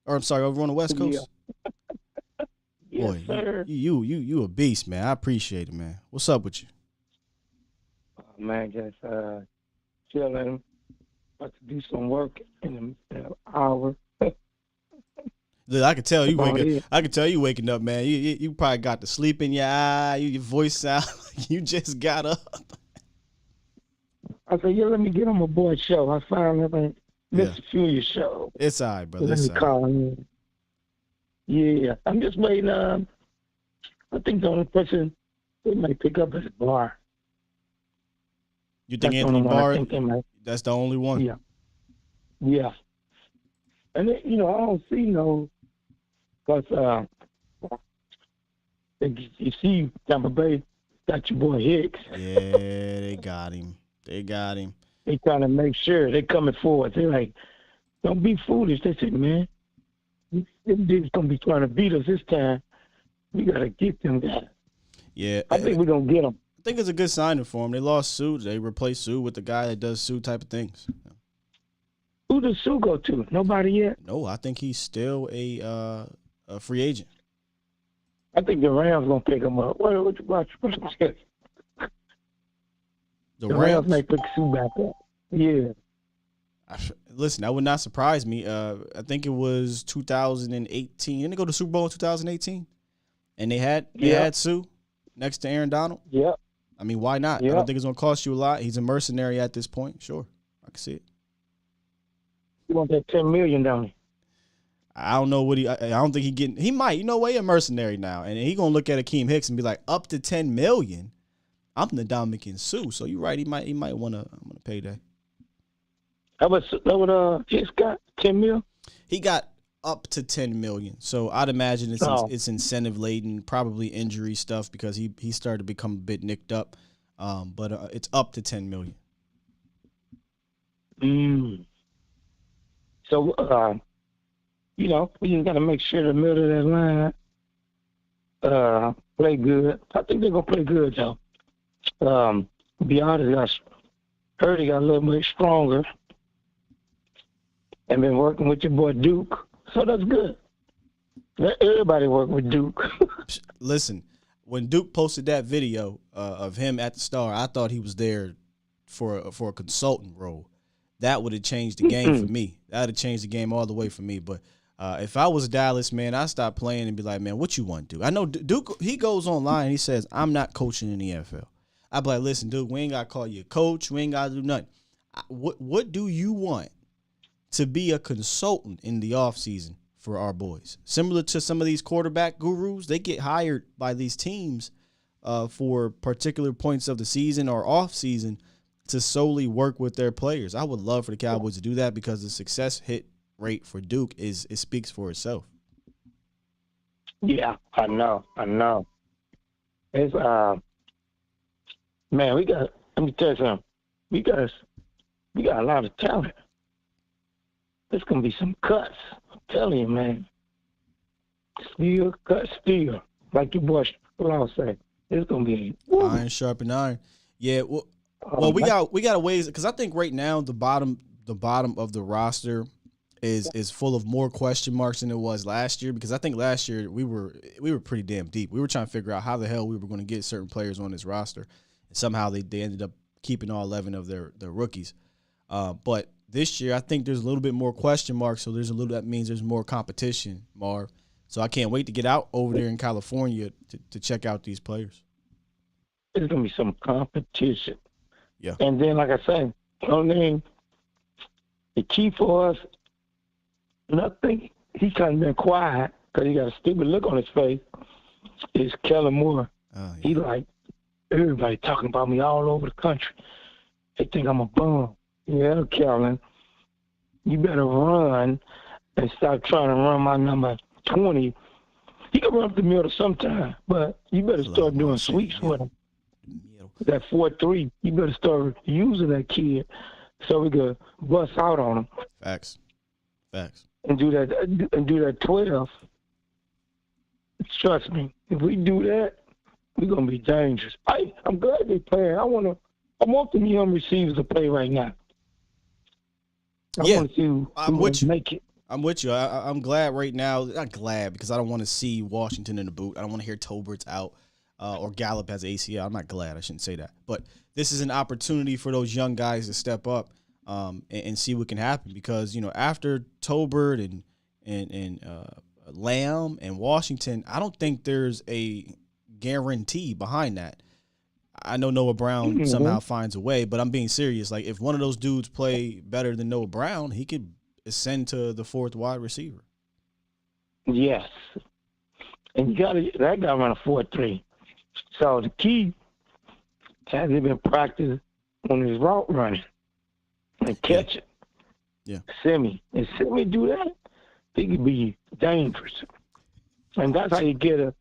or I'm sorry, over on the West Coast. Yeah. Yes, Boy, sir. you a beast, man. I appreciate it, man. What's up with you? Man, just chilling. About to do some work in an hour. Look, I can tell you waking up, man. You probably got the sleep in your eye. Your voice sound like you just got up. I said, yeah, let me get on my boy's show. I finally missed a few of your shows. It's all right, brother. Let me call in. Yeah, I'm just waiting. I think the only person they might pick up is Barr. You think That's Anthony Barr? That's the only one? Yeah. Yeah. And, I don't see no, because you see Tampa Bay got your boy Hicks. Yeah, they got him. They trying to make sure they coming forward. They're like, don't be foolish. They said, man, them dudes going to be trying to beat us this time. We got to get them guys. Yeah. I think we're going to get them. I think it's a good signing for them. They lost Sue. They replaced Sue with the guy that does Sue type of things. Who does Sue go to? Nobody yet? No, I think he's still a free agent. I think the Rams going to pick him up. What you watch? The Rams may pick Sue back up. Yeah. Listen, that would not surprise me. I think it was 2018. Didn't they go to Super Bowl in 2018? And they had Sue next to Aaron Donald? Yep. I mean, why not? Yep. I don't think it's going to cost you a lot. He's a mercenary at this point. Sure. I can see it. You want that $10 million, don't you? I don't know what I don't think he might. You know what? He a mercenary now. And he going to look at Akeem Hicks and be like, up to $10 million? I'm the Dominican Sue. So you're right. He might want to pay that. How about Hicks got 10 mil? He got up to 10 million. So I'd imagine it's incentive laden, probably injury stuff because he started to become a bit nicked up. But it's up to 10 million. So we just got to make sure the middle of that line play good. I think they're gonna play good though. Be honest, he got a little bit stronger. And been working with your boy Duke, so that's good. Let everybody work with Duke. Listen, when Duke posted that video of him at the Star, I thought he was there for a consultant role. That would have changed the game for me. That would have changed the game all the way for me. But if I was Dallas, man, I'd stop playing and be like, man, what you want, Duke? I know Duke, he goes online and he says, I'm not coaching in the NFL. I'd be like, listen, Duke, we ain't got to call you a coach. We ain't got to do nothing. What do you want to be a consultant in the offseason for our boys? Similar to some of these quarterback gurus, they get hired by these teams for particular points of the season or off season to solely work with their players. I would love for the Cowboys to do that because the success hit rate for Duke it speaks for itself. Yeah, I know. It's man, let me tell you something. We got a lot of talent. There's gonna be some cuts. I'm telling you, man. Steel, cut steel. Like your boy Law say. It's gonna be iron sharpen iron. Yeah, well, we got a ways because I think right now the bottom of the roster is full of more question marks than it was last year, because I think last year we were pretty damn deep. We were trying to figure out how the hell we were going to get certain players on this roster, and somehow they ended up keeping all 11 of their rookies. But this year I think there's a little bit more question marks, so that means there's more competition, Marv. So I can't wait to get out over there in California to check out these players. There's going to be some competition. Yeah. And then, like I say, the key for us, and I think he kind of been quiet because he got a stupid look on his face, is Kellen Moore. Oh, yeah. He like, everybody talking about me all over the country. They think I'm a bum. Yeah, Kellen, you better run and stop trying to run my number 20. He can run up the middle sometime, but you better start doing sweeps with him. That 4-3, you better start using that kid so we could bust out on them. Facts. And do that 12. Trust me, if we do that, we're gonna be dangerous. I'm glad they playing. I want them young receivers to play right now. I want to see who make it. I'm with you. I'm glad right now. Not glad because I don't want to see Washington in the boot. I don't want to hear Tobert's out or Gallup has ACL. I'm not glad. I shouldn't say that. But this is an opportunity for those young guys to step up and see what can happen because, after Tobert and Lamb and Washington, I don't think there's a guarantee behind that. I know Noah Brown somehow finds a way, but I'm being serious. Like, if one of those dudes play better than Noah Brown, he could ascend to the fourth wide receiver. Yes. And that guy run a 4.3. So the key has he been practiced on his route running and catch it. Yeah. Semi. And Semi do that, he could be dangerous. And that's how you get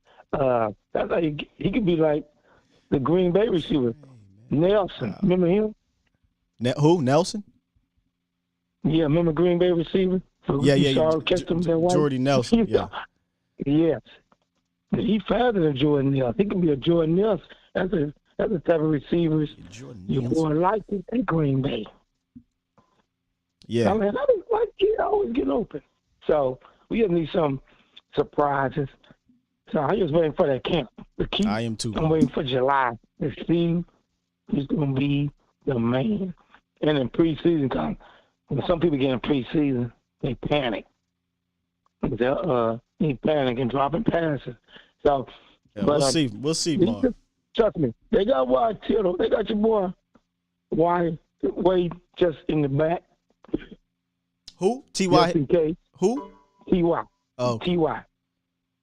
he could be like the Green Bay receiver, Nelson. Remember him? Who? Nelson? Yeah, remember Green Bay receiver? Yeah. Jordy Nelson. Yeah. Yes. He faster than Jordan Nelson. He can be a Jordan Nelson. That's the type of receivers you're more likely in Green Bay. Yeah. I mean, I always get open. So we just need some surprises. So I'm just waiting for that camp. I am too. I'm waiting for July to see who's going to be the man. And in preseason time, when some people get in preseason, they panic. They panic and dropping passes. So, we'll see. We'll see, Mark. Trust me. They got Wyatt Tittle. They got your boy Wyatt just in the back. Who? T.Y. Just in case. Who? T.Y. Oh. T.Y.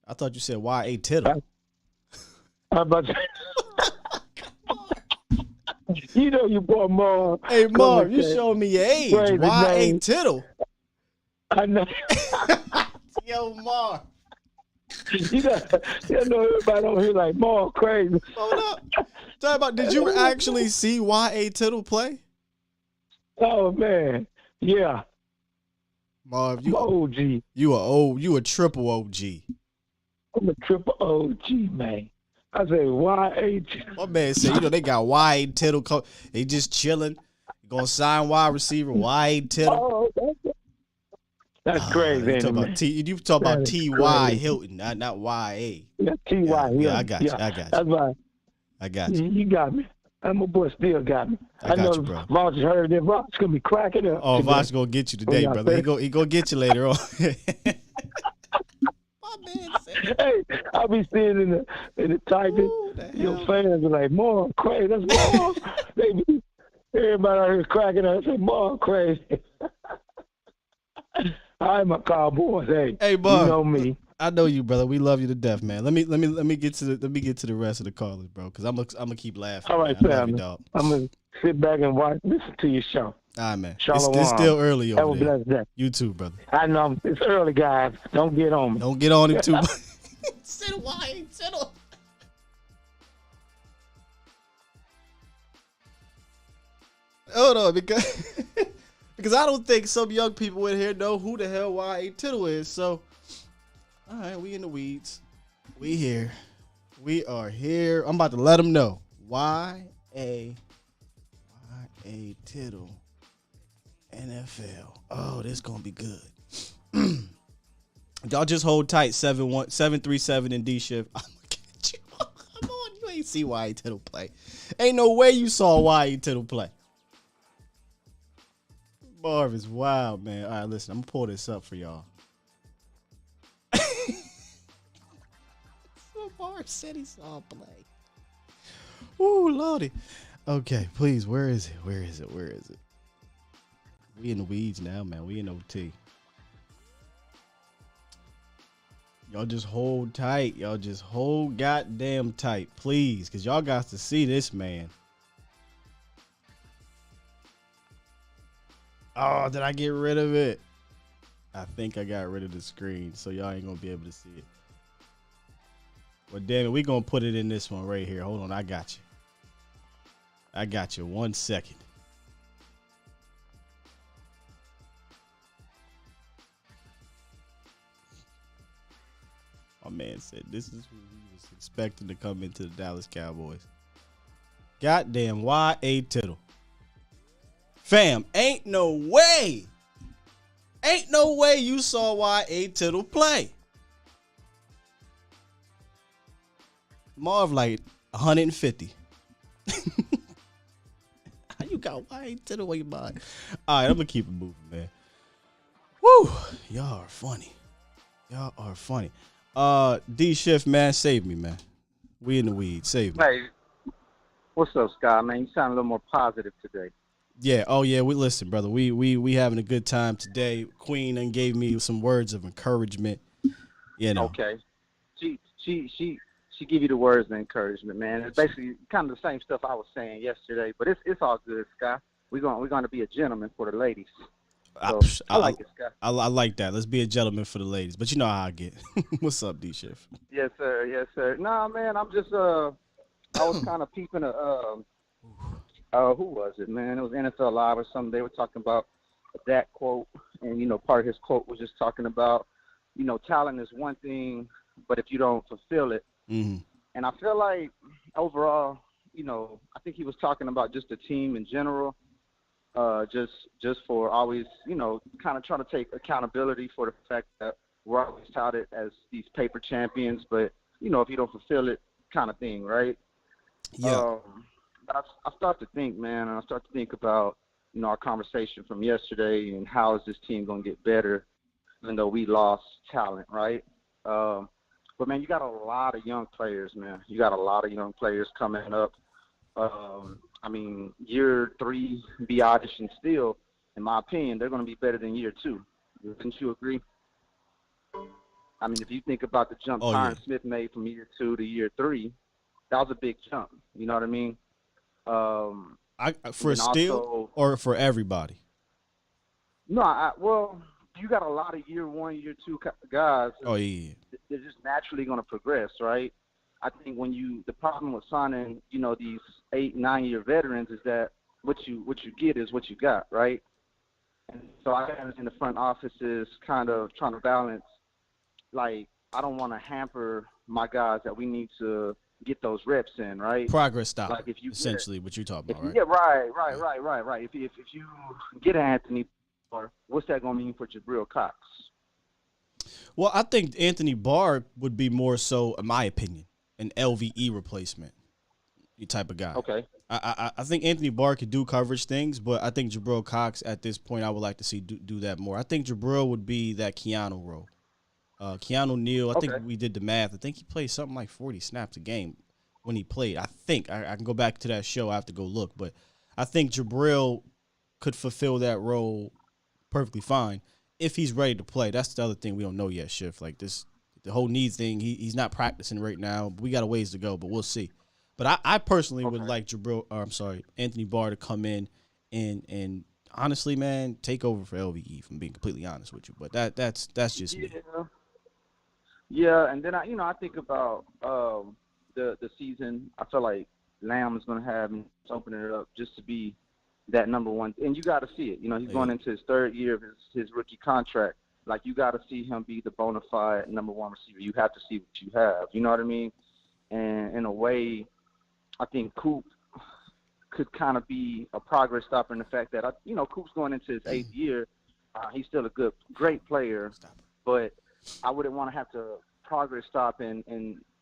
I thought you said Y.A. Tittle. How about that? You know you boy Marv. Hey, Marv, you showing me your age. Y.A. Tittle. I know. Yo, Marv. You know everybody on here like Marv crazy. Hold up. Talk about, did you actually see Y.A. Tittle play? Oh, man. Yeah. Marv, I'm OG. You a triple OG. I'm a triple OG, man. I say Y.A. My man said, they got Y.A. Tittle. They just chilling. Gonna sign wide receiver Y.A. Tittle. Oh, that's crazy. You talk about T.Y. Hilton, not Y.A. Yeah, T.Y. Yeah, I got you. That's right. I got you. You got me. And my boy still got me. I got you, bro. Voch heard that Voch gonna be cracking up. Oh, Voch gonna get you today, brother. He gonna get you later on. My man said. Hey, I'll be seeing in the typing. Your fans are like, "More crazy." That's more. Everybody out here cracking up. Say, "More crazy." I'm a Cowboys. Hey, Boy, you know me. I know you, brother. We love you to death, man. Let me get to the rest of the callers, bro, because I'm gonna keep laughing. All right, man. Sam. I'm gonna sit back and listen to your show. All right, man. Shalom. It's still early over Have a blessed day. You too, brother. I know it's early, guys. Don't get on me. Don't get on him too. Sit wide, settle. Hold on, because I don't think some young people in here know who the hell Y.A. Tittle is. So, all right, we in the weeds. We here. We are here. I'm about to let them know. Y.A. Tittle, NFL. Oh, this gonna be good. Y'all just hold tight. 737 in D shift. I'm gonna get you. Come on, you ain't see Y.A. Tittle play. Ain't no way you saw Y.A. Tittle play. Marv is wild, man. All right, listen, I'm gonna pull this up for y'all. So Marv said he saw play. Ooh, lordy. Okay, please, where is it? We in the weeds now, man. We in OT. Y'all just hold tight. Y'all just hold goddamn tight, please, because y'all got to see this man. Oh, did I get rid of it? I think I got rid of the screen, so y'all ain't gonna be able to see it. Well, damn it, we gonna put it in this one right here. Hold on, I got you. 1 second. My man said this is who he was expecting to come into the Dallas Cowboys. Goddamn Y.A. Tittle. Fam, ain't no way. Ain't no way you saw Y.A. Tittle play. Marv like 150. How you got Y.A. Tittle on your mind? All right, I'm going to keep it moving, man. Woo. Y'all are funny. Y'all are funny. D Shift, man, save me, man. We in the weeds. Save me. Hey, what's up, Scott? Man, you sound a little more positive today. Yeah. Oh yeah. We listen, brother. We having a good time today. Queen and gave me some words of encouragement. You know. Okay. She give you the words of encouragement, man. It's basically kind of the same stuff I was saying yesterday, but it's all good, Scott. We're gonna be a gentleman for the ladies. So, I like it, Scott. I like that. Let's be a gentleman for the ladies. But you know how I get. What's up, D Shift? Yes, sir. Yes, sir. Nah, man. I'm just I was kind of peeping who was it, man? It was NFL Live or something. They were talking about that quote, and part of his quote was just talking about, talent is one thing, but if you don't fulfill it, mm-hmm. And I feel like overall, I think he was talking about just the team in general, just for always, kind of trying to take accountability for the fact that we're always touted as these paper champions, but if you don't fulfill it, kind of thing, right? Yeah. But I start to think, man, and I start to think about, our conversation from yesterday and how is this team going to get better, even though we lost talent, right? But, man, you got a lot of young players, man. You got a lot of young players coming up. Year 3 be oddish and still, in my opinion, they're going to be better than year 2. Wouldn't you agree? I mean, if you think about the jump Tyron Smith made from year 2 to year 3, that was a big jump. You know what I mean? For Steele or for everybody? No, well, you got a lot of year 1, year 2 guys. Oh yeah. They're just naturally going to progress, right? I think the problem with signing, these 8-9 year veterans is that what you get is what you got, right? And so I am in the front offices kind of trying to balance, like, I don't want to hamper my guys that we need to get those reps in, right? Progress stop. Like if you essentially what you're talking about, right? Yeah, right. If you get Anthony, what's that going to mean for Jabril Cox? Well, I think Anthony Barr would be more so, in my opinion, an LVE replacement type of guy. Okay. I think Anthony Barr could do coverage things, but I think Jabril Cox at this point I would like to see do that more. I think Jabril would be that Keanu role. Keanu Neal, I think we did the math. I think he played something like 40 snaps a game when he played. I think. I can go back to that show. I have to go look. But I think Jabril could fulfill that role perfectly fine if he's ready to play. That's the other thing we don't know yet, Shift. Like this, the whole needs thing, he's not practicing right now. We got a ways to go, but we'll see. But I personally would like Anthony Barr to come in and honestly, man, take over for LVE, if I'm being completely honest with you. But that's just me. Yeah, and then I think about the season. I feel like Lamb is going to have him opening it up just to be that number one. And you got to see it. He's going into his 3rd year of his rookie contract. Like, you got to see him be the bona fide number 1 receiver. You have to see what you have. You know what I mean? And in a way, I think Coop could kind of be a progress stopper in the fact that, Coop's going into his 8th year. He's still a great player, but I wouldn't want to have to progress stop and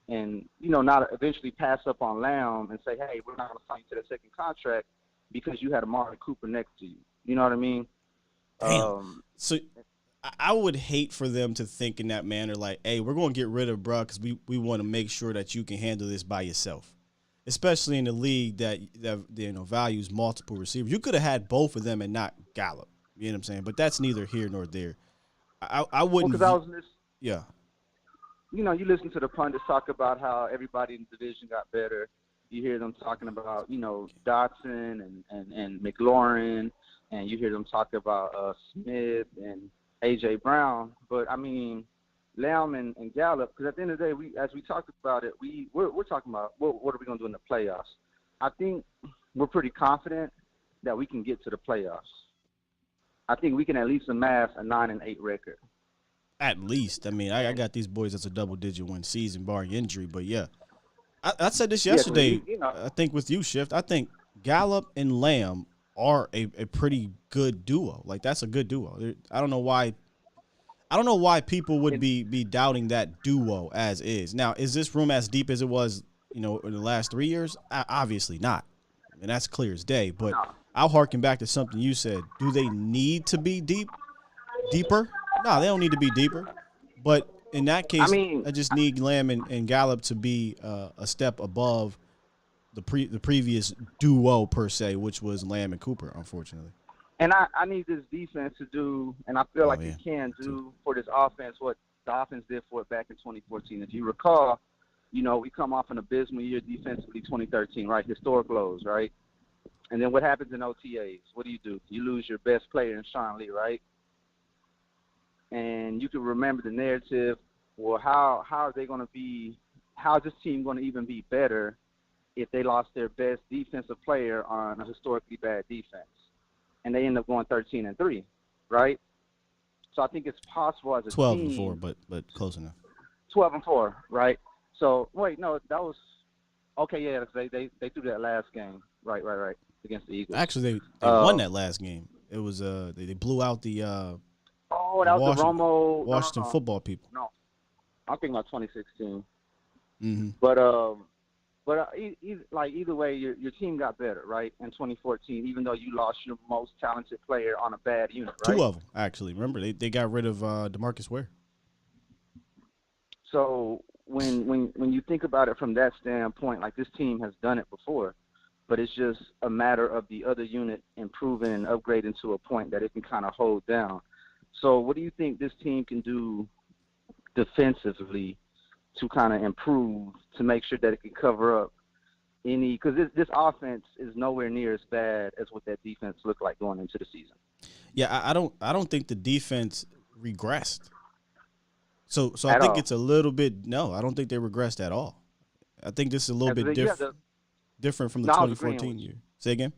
not eventually pass up on Lamb and say, hey, we're not going to sign you to the 2nd contract because you had Amari Cooper next to you. You know what I mean? So I would hate for them to think in that manner, like, hey, we're going to get rid of bruh because we want to make sure that you can handle this by yourself, especially in the league that values multiple receivers. You could have had both of them and not Gallup. You know what I'm saying? But that's neither here nor there. I wouldn't. Yeah. You listen to the pundits talk about how everybody in the division got better. You hear them talking about, Dotson and McLaurin, and you hear them talk about Smith and A.J. Brown. But, I mean, Lamb and Gallup, because at the end of the day, as we talked about it, we're talking about what are we going to do in the playoffs. I think we're pretty confident that we can get to the playoffs. I think we can at least amass a 9-8 record. At least. I mean, I got these boys as a double-digit win season, barring injury. But, yeah. I said this yesterday, I think, with you, Shift. I think Gallup and Lamb are a pretty good duo. Like, that's a good duo. I don't know why people would be doubting that duo as is. Now, is this room as deep as it was, in the last 3 years? Obviously not. And that's clear as day. But I'll harken back to something you said. Do they need to be deeper? No, they don't need to be deeper. But in that case, I just need Lamb and Gallup to be a step above the previous duo, per se, which was Lamb and Cooper, unfortunately. And I need this defense to do, and I feel it can do for this offense what the offense did for it back in 2014. If you recall, we come off an abysmal year defensively, 2013, right? Historic lows, right? And then what happens in OTAs? What do? You lose your best player in Sean Lee, right? And you can remember the narrative. Well, how are they going to be? How is this team going to even be better if they lost their best defensive player on a historically bad defense? And they end up going 13-3, right? So I think it's possible as a 12-4, but close enough. 12-4, right? So wait, no, that was okay. Yeah, they threw that last game, right, against the Eagles. Actually, they won that last game. It was they blew out the that was the Romo Washington football people. No, I'm thinking about 2016. Mm-hmm. But either way, your team got better, right, in 2014, even though you lost your most talented player on a bad unit, right? 2 of them, actually. Remember, they got rid of DeMarcus Ware. So when you think about it from that standpoint, like this team has done it before, but it's just a matter of the other unit improving and upgrading to a point that it can kind of hold down. So what do you think this team can do defensively to kind of improve to make sure that it can cover up any – because this offense is nowhere near as bad as what that defense looked like going into the season. Yeah, I don't think the defense regressed. So I think it's a little bit – no, I don't think they regressed at all. I think this is a little bit different from the 2014 year. Say again?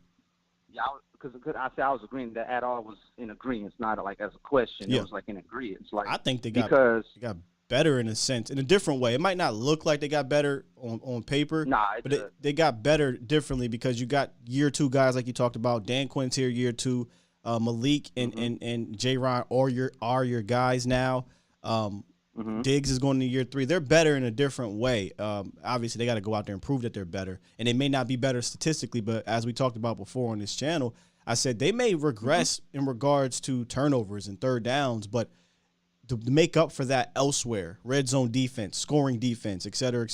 Yeah, because I was agreeing that at all was in agreement. It's not like as a question. Yeah. It was like in agreement. It's like I think they got better in a sense, in a different way. It might not look like they got better on paper, but they got better differently because you got year 2 guys like you talked about. Dan Quinn's here year 2. Malik and J-Ron are your guys now. Diggs is going to year 3. They're better in a different way. Obviously, they got to go out there and prove that they're better. And they may not be better statistically, but as we talked about before on this channel, I said they may regress in regards to turnovers and third downs, but to make up for that elsewhere, red zone defense, scoring defense, et cetera,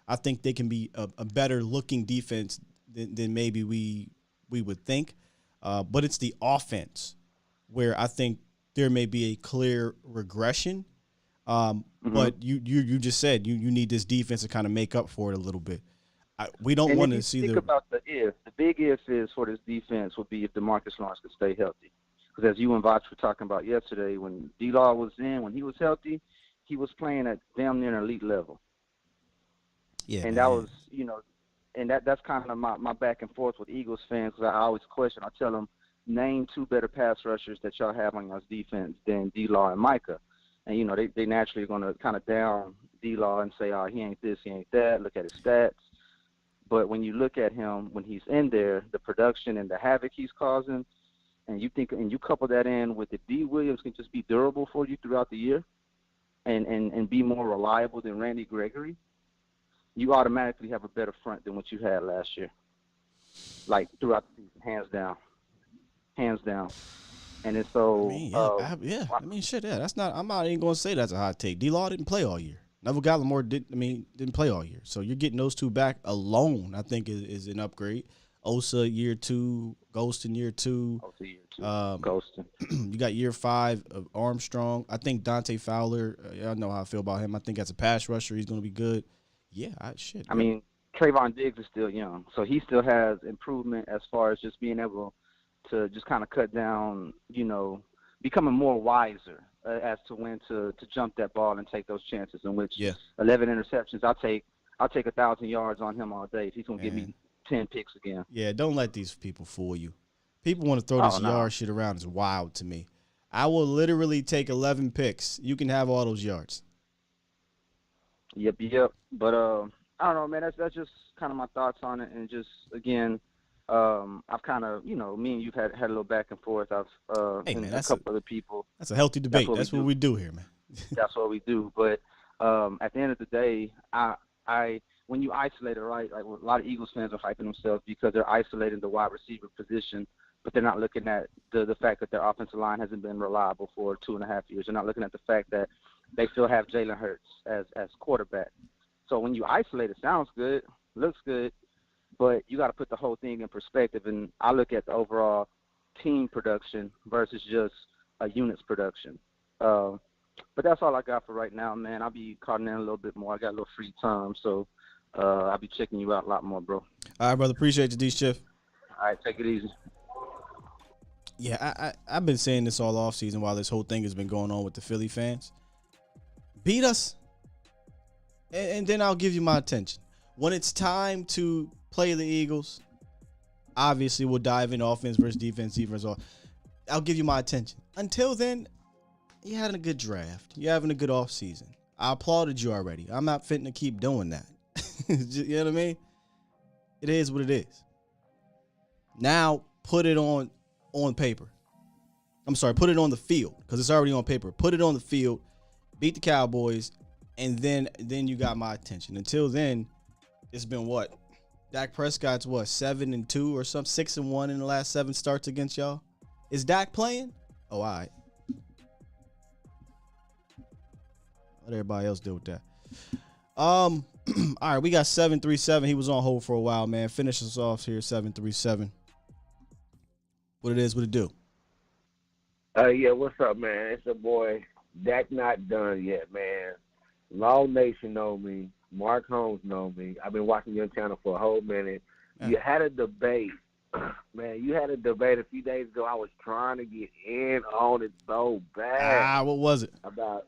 I think they can be a better looking defense than maybe we would think. But it's the offense where I think there may be a clear regression. But you just said you need this defense to kind of make up for it a little bit. We don't want to see think about the if. The big if is for this defense would be if DeMarcus Lawrence could stay healthy. Because as you and Voch were talking about yesterday, when D-Law was in, when he was healthy, he was playing at damn near an elite level. Yeah, and that was, and that's kind of my back and forth with Eagles fans. Because I always question. I tell them, name 2 better pass rushers that y'all have on your defense than D-Law and Micah. And, they naturally are going to kind of down D-Law and say, oh, he ain't this, he ain't that. Look at his stats. But when you look at him, when he's in there, the production and the havoc he's causing, and you couple that in with the D. Williams can just be durable for you throughout the year and be more reliable than Randy Gregory, you automatically have a better front than what you had last year. Like throughout the season, hands down. And then so that's not. I'm not even going to say that's a hot take. D-Law didn't play all year. Neville Gallimore didn't play all year. So you're getting those 2 back alone. I think is an upgrade. Osa year 2, Golston year 2. Golston. You got year 5 of Armstrong. I think Dante Fowler. Y'all know how I feel about him. I think as a pass rusher, he's going to be good. Yeah, I mean, Trayvon Diggs is still young, so he still has improvement as far as just being able to just kind of cut down, becoming more wiser as to when to jump that ball and take those chances. In which 11 interceptions, I'll take 1,000 yards on him all day. If he's gonna give me 10 picks again. Yeah, don't let these people fool you. People want to throw this yard shit around. It's wild to me. I will literally take 11 picks. You can have all those yards. Yep. But I don't know, man. That's just kind of my thoughts on it, and just again, I've kind of, me and you've had a little back and forth. Hey, and man, a couple other people. That's a healthy debate. That's what we do here, man. That's what we do. But at the end of the day, I when you isolate it, right, like a lot of Eagles fans are hyping themselves because they're isolating the wide receiver position, but they're not looking at the fact that their offensive line hasn't been reliable for 2.5 years. They're not looking at the fact that they still have Jalen Hurts as quarterback. So when you isolate it, sounds good, looks good, but you got to put the whole thing in perspective. And I look at the overall team production versus just a unit's production. But that's all I got for right now, man. I'll be calling in a little bit more. I got a little free time, so I'll be checking you out a lot more, bro. All right, brother. Appreciate you, D-Shift. All right, take it easy. Yeah, I've been saying this all offseason while this whole thing has been going on with the Philly fans. Beat us, and then I'll give you my attention. When it's time to play the Eagles, obviously we'll dive in offense versus defense, I'll give you my attention. Until then, you're having a good draft. You're having a good offseason. I applauded you already. I'm not fitting to keep doing that. You know what I mean? It is what it is. Now put it on paper. I'm sorry, put it on the field because it's already on paper. Put it on the field, beat the Cowboys, and then you got my attention. Until then, it's been what? Dak Prescott's what, 7-2 or something, 6-1 in the last 7 starts against y'all? Is Dak playing? Oh, all right. Let everybody else deal with that. All right, we got 737. He was on hold for a while, man. Finish us off here, 737. What it is, what it do? Yeah, what's up, man? It's a boy. Dak not done yet, man. Law Nation know me. Mark Holmes know me. I've been watching your channel for a whole minute. You had a debate. Man, you had a debate a few days ago. I was trying to get in on it so bad. What was it? About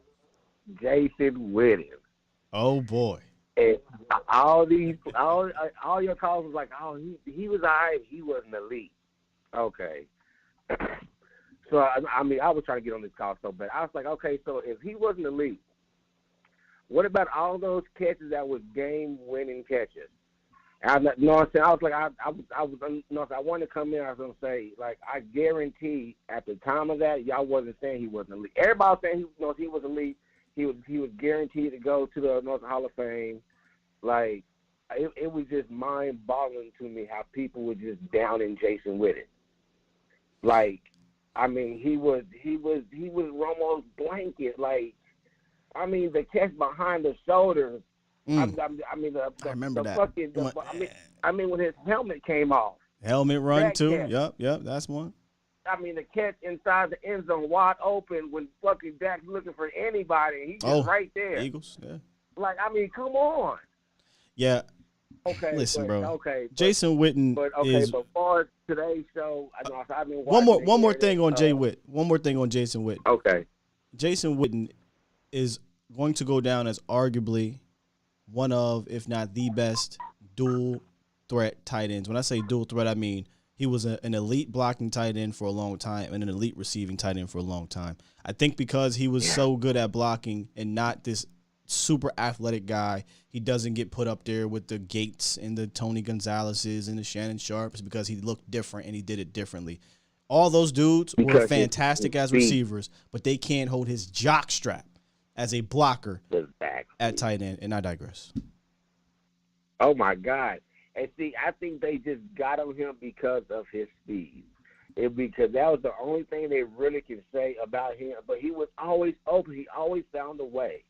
Jason Witten. Oh, boy. And all your calls was like, oh, he was all right. He wasn't elite. Okay. So, I mean, I was trying to get on this call so bad. I was like, okay, so if he wasn't elite, what about all those catches that was game-winning catches? And I was like, I wanted to come in. I was going to say, like, I guarantee at the time of that, y'all wasn't saying he wasn't elite. Everybody was saying he was elite. He was guaranteed to go to the North Hall of Fame. Like, it was just mind-boggling to me how people were just down in Jason Witten. Like, I mean, he was Romo's blanket. Like, I mean, the catch behind the shoulder. I remember that. I mean, when his helmet came off. Helmet run too. Catch. Yep, that's one. I mean, the catch inside the end zone, wide open, when fucking Dak's looking for anybody, he's just right there. Eagles, yeah. Like, I mean, come on. Yeah. Okay. Listen, bro. Okay. Jason Witten is. But for today's show, I've been one watching. more thing on Jay Witt. One more thing on Jason Witten. Okay. Jason Witten is going to go down as arguably one of, if not the best, dual threat tight ends. When I say dual threat, I mean he was an elite blocking tight end for a long time and an elite receiving tight end for a long time. I think because he was so good at blocking and not this super athletic guy, he doesn't get put up there with the Gates and the Tony Gonzalez's and the Shannon Sharps because he looked different and he did it differently. All those dudes were fantastic as receivers, but they can't hold his jock strap as a blocker at tight end, and I digress. Oh, my God. And see, I think they just got on him because of his speed. Because that was the only thing they really can say about him. But he was always open. He always found a way.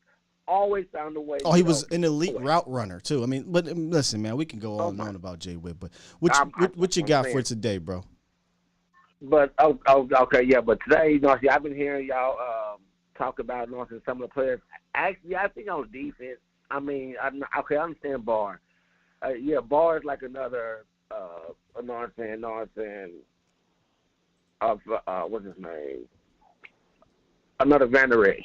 Always found a way. Oh, he was an elite route runner, too. I mean, but listen, man, we can go on and on about Jay Witt, but what you got for today, bro? But, okay, yeah, but today, I've been hearing y'all talk about some of the players. Actually, I think on defense, I mean, I understand Barr. Barr is like another, what's his name? Another Van Der Esch.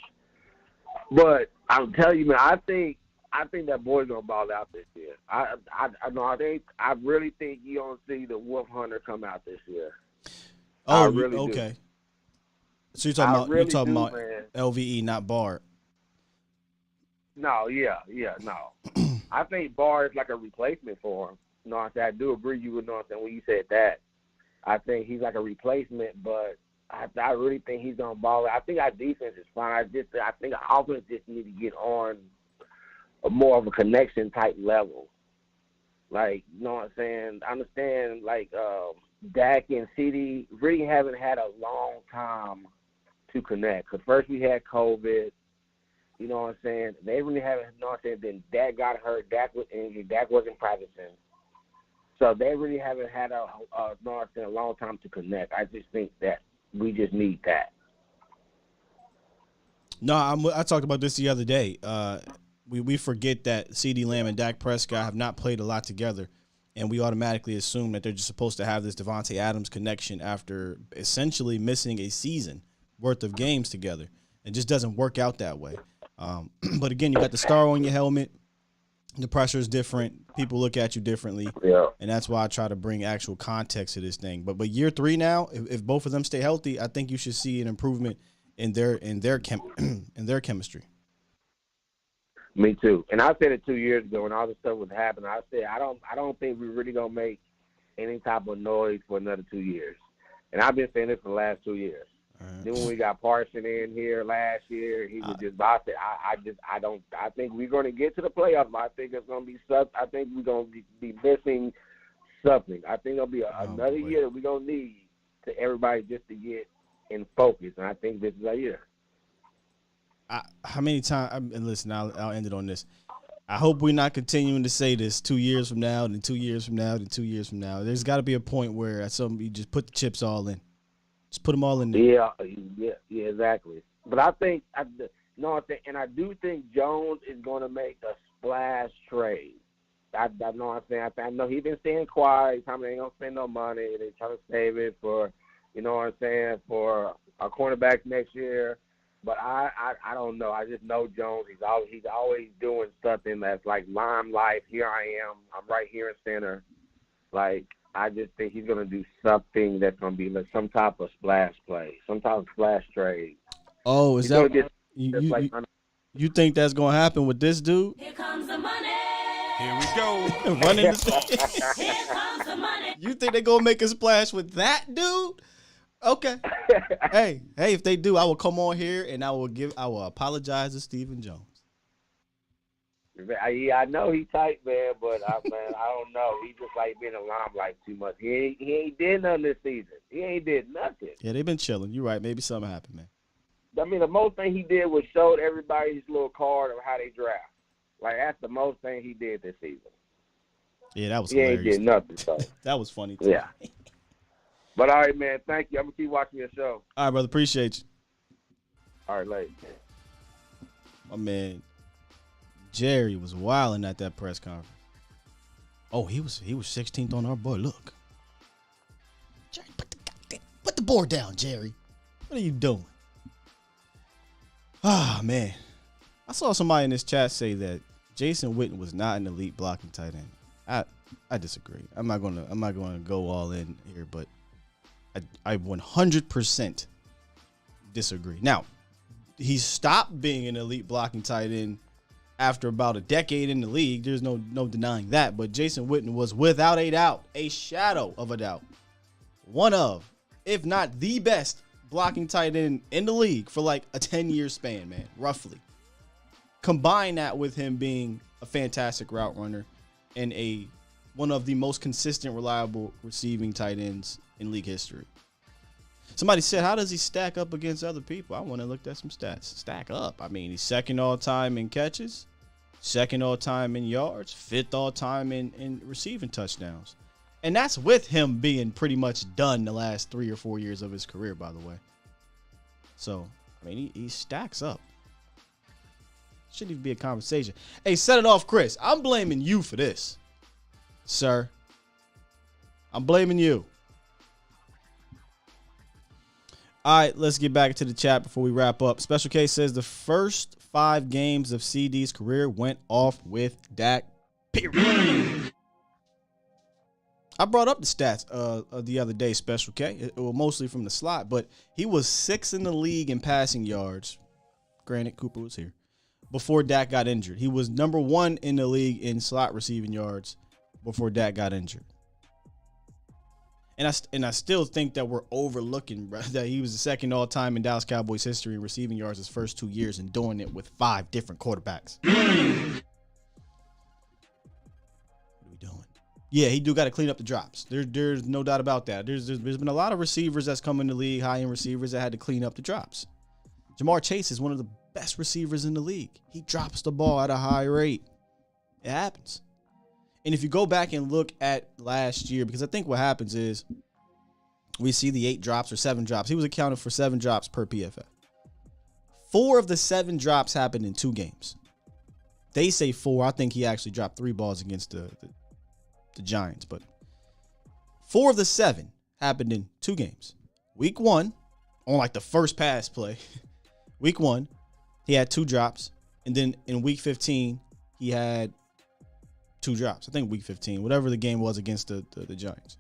But I'm telling you, man, I think that boy's gonna ball out this year. I really think you don't see the Wolf Hunter come out this year. Oh, really? Okay. So you're talking about man. LVE, not Bard. No, no. I think Barr is like a replacement for him. You know what I'm saying? I do agree you would know what I'm saying when you said that. I think he's like a replacement, but I really think he's gonna ball. I think our defense is fine. I think our offense just need to get on a more of a connection type level. Like, you know what I'm saying? I understand like Dak and CD really haven't had a long time to connect. Cause first we had COVID. You know what I'm saying? They really haven't, you know what I'm saying? Then Dak got hurt. Dak was injured. Dak wasn't practicing. So they really haven't had a long time to connect. I just think that we just need that. No, I talked about this the other day. We forget that CeeDee Lamb and Dak Prescott have not played a lot together, and we automatically assume that they're just supposed to have this Devontae Adams connection after essentially missing a season worth of games together. It just doesn't work out that way. But again, you got the star on your helmet. The pressure is different. People look at you differently. Yeah. And that's why I try to bring actual context to this thing. But year 3 now, if both of them stay healthy, I think you should see an improvement in their chemistry. Me too. And I said it 2 years ago when all this stuff was happening. I said I don't think we're really gonna make any type of noise for another 2 years. And I've been saying this for the last 2 years. Then when we got Parson in here last year, he was just about it. I think we're going to get to the playoffs. I think it's going to be I think we're going to be missing something. I think it'll be another year that we're going to need to everybody just to get in focus. And I think this is our year. How many times? And listen, I'll end it on this. I hope we're not continuing to say this 2 years from now, then 2 years from now, then 2 years from now. There's got to be a point where you just put the chips all in. Just put them all in there. Yeah, exactly. But I think, and I do think Jones is going to make a splash trade. I know what I'm saying. I know he's been staying quiet. They ain't going to spend no money. They trying to save it for, you know what I'm saying, for a cornerback next year. But I don't know. I just know Jones. He's always doing something that's like limelight. Here I am. I'm right here in center. Like, I just think he's going to do something that's going to be like some type of splash play, some type of splash trade. Oh, is that you think that's going to happen with this dude? Here comes the money. Here we go. Running Here comes the money. You think they're going to make a splash with that dude? Okay. hey, if they do, I will come on here and I will apologize to Stephen Jones. Yeah, I know he's tight, man, but I don't know. He just like being a limelight too much. He ain't did nothing this season. He ain't did nothing. Yeah, they've been chilling. You're right. Maybe something happened, man. I mean, the most thing he did was showed everybody his little card of how they draft. Like, that's the most thing he did this season. Yeah, that was he hilarious. He ain't did nothing, so. That was funny, too. Yeah. But, all right, man, thank you. I'm going to keep watching your show. All right, brother. Appreciate you. All right, later. My man Jerry was wilding at that press conference. Oh, he was 16th on our board. Look. Jerry, put the board down, Jerry. What are you doing? Ah, man. I saw somebody in this chat say that Jason Witten was not an elite blocking tight end. I disagree. I'm not gonna go all in here, but I 100% disagree. Now, he stopped being an elite blocking tight end after about a decade in the league. There's no denying that. But Jason Witten was without a doubt, a shadow of a doubt, one of, if not the best blocking tight end in the league for like a 10-year span, man, roughly. Combine that with him being a fantastic route runner and one of the most consistent, reliable receiving tight ends in league history. Somebody said, how does he stack up against other people? I want to look at some stats. Stack up. I mean, he's second all-time in catches, second all-time in yards, fifth all-time in receiving touchdowns. And that's with him being pretty much done the last 3 or 4 years of his career, by the way. So, I mean, he stacks up. Shouldn't even be a conversation. Hey, set it off, Chris. I'm blaming you for this, sir. I'm blaming you. All right, let's get back to the chat before we wrap up. Special K says the first 5 games of CD's career went off with Dak. Period. I brought up the stats the other day, Special K. It was mostly from the slot, but he was 6th in the league in passing yards. Granted, Cooper was here before Dak got injured. He was number 1 in the league in slot receiving yards before Dak got injured. And I still think that we're overlooking, bro, that he was the second all time in Dallas Cowboys history in receiving yards his first 2 years and doing it with 5 different quarterbacks. What are we doing? Yeah, he do got to clean up the drops. There's no doubt about that. There's been a lot of receivers that's come in the league, high-end receivers that had to clean up the drops. Jamar Chase is one of the best receivers in the league. He drops the ball at a high rate. It happens. And if you go back and look at last year, because I think what happens is we see the 8 drops or 7 drops. He was accounted for 7 drops per PFF. 4 of the 7 drops happened in 2 games. They say 4. I think he actually dropped 3 balls against the Giants. But 4 of the 7 happened in 2 games. Week 1, on like the first pass play. Week 1, he had 2 drops. And then in week 15, he had 2 drops. I think week 15, whatever the game was against the Giants.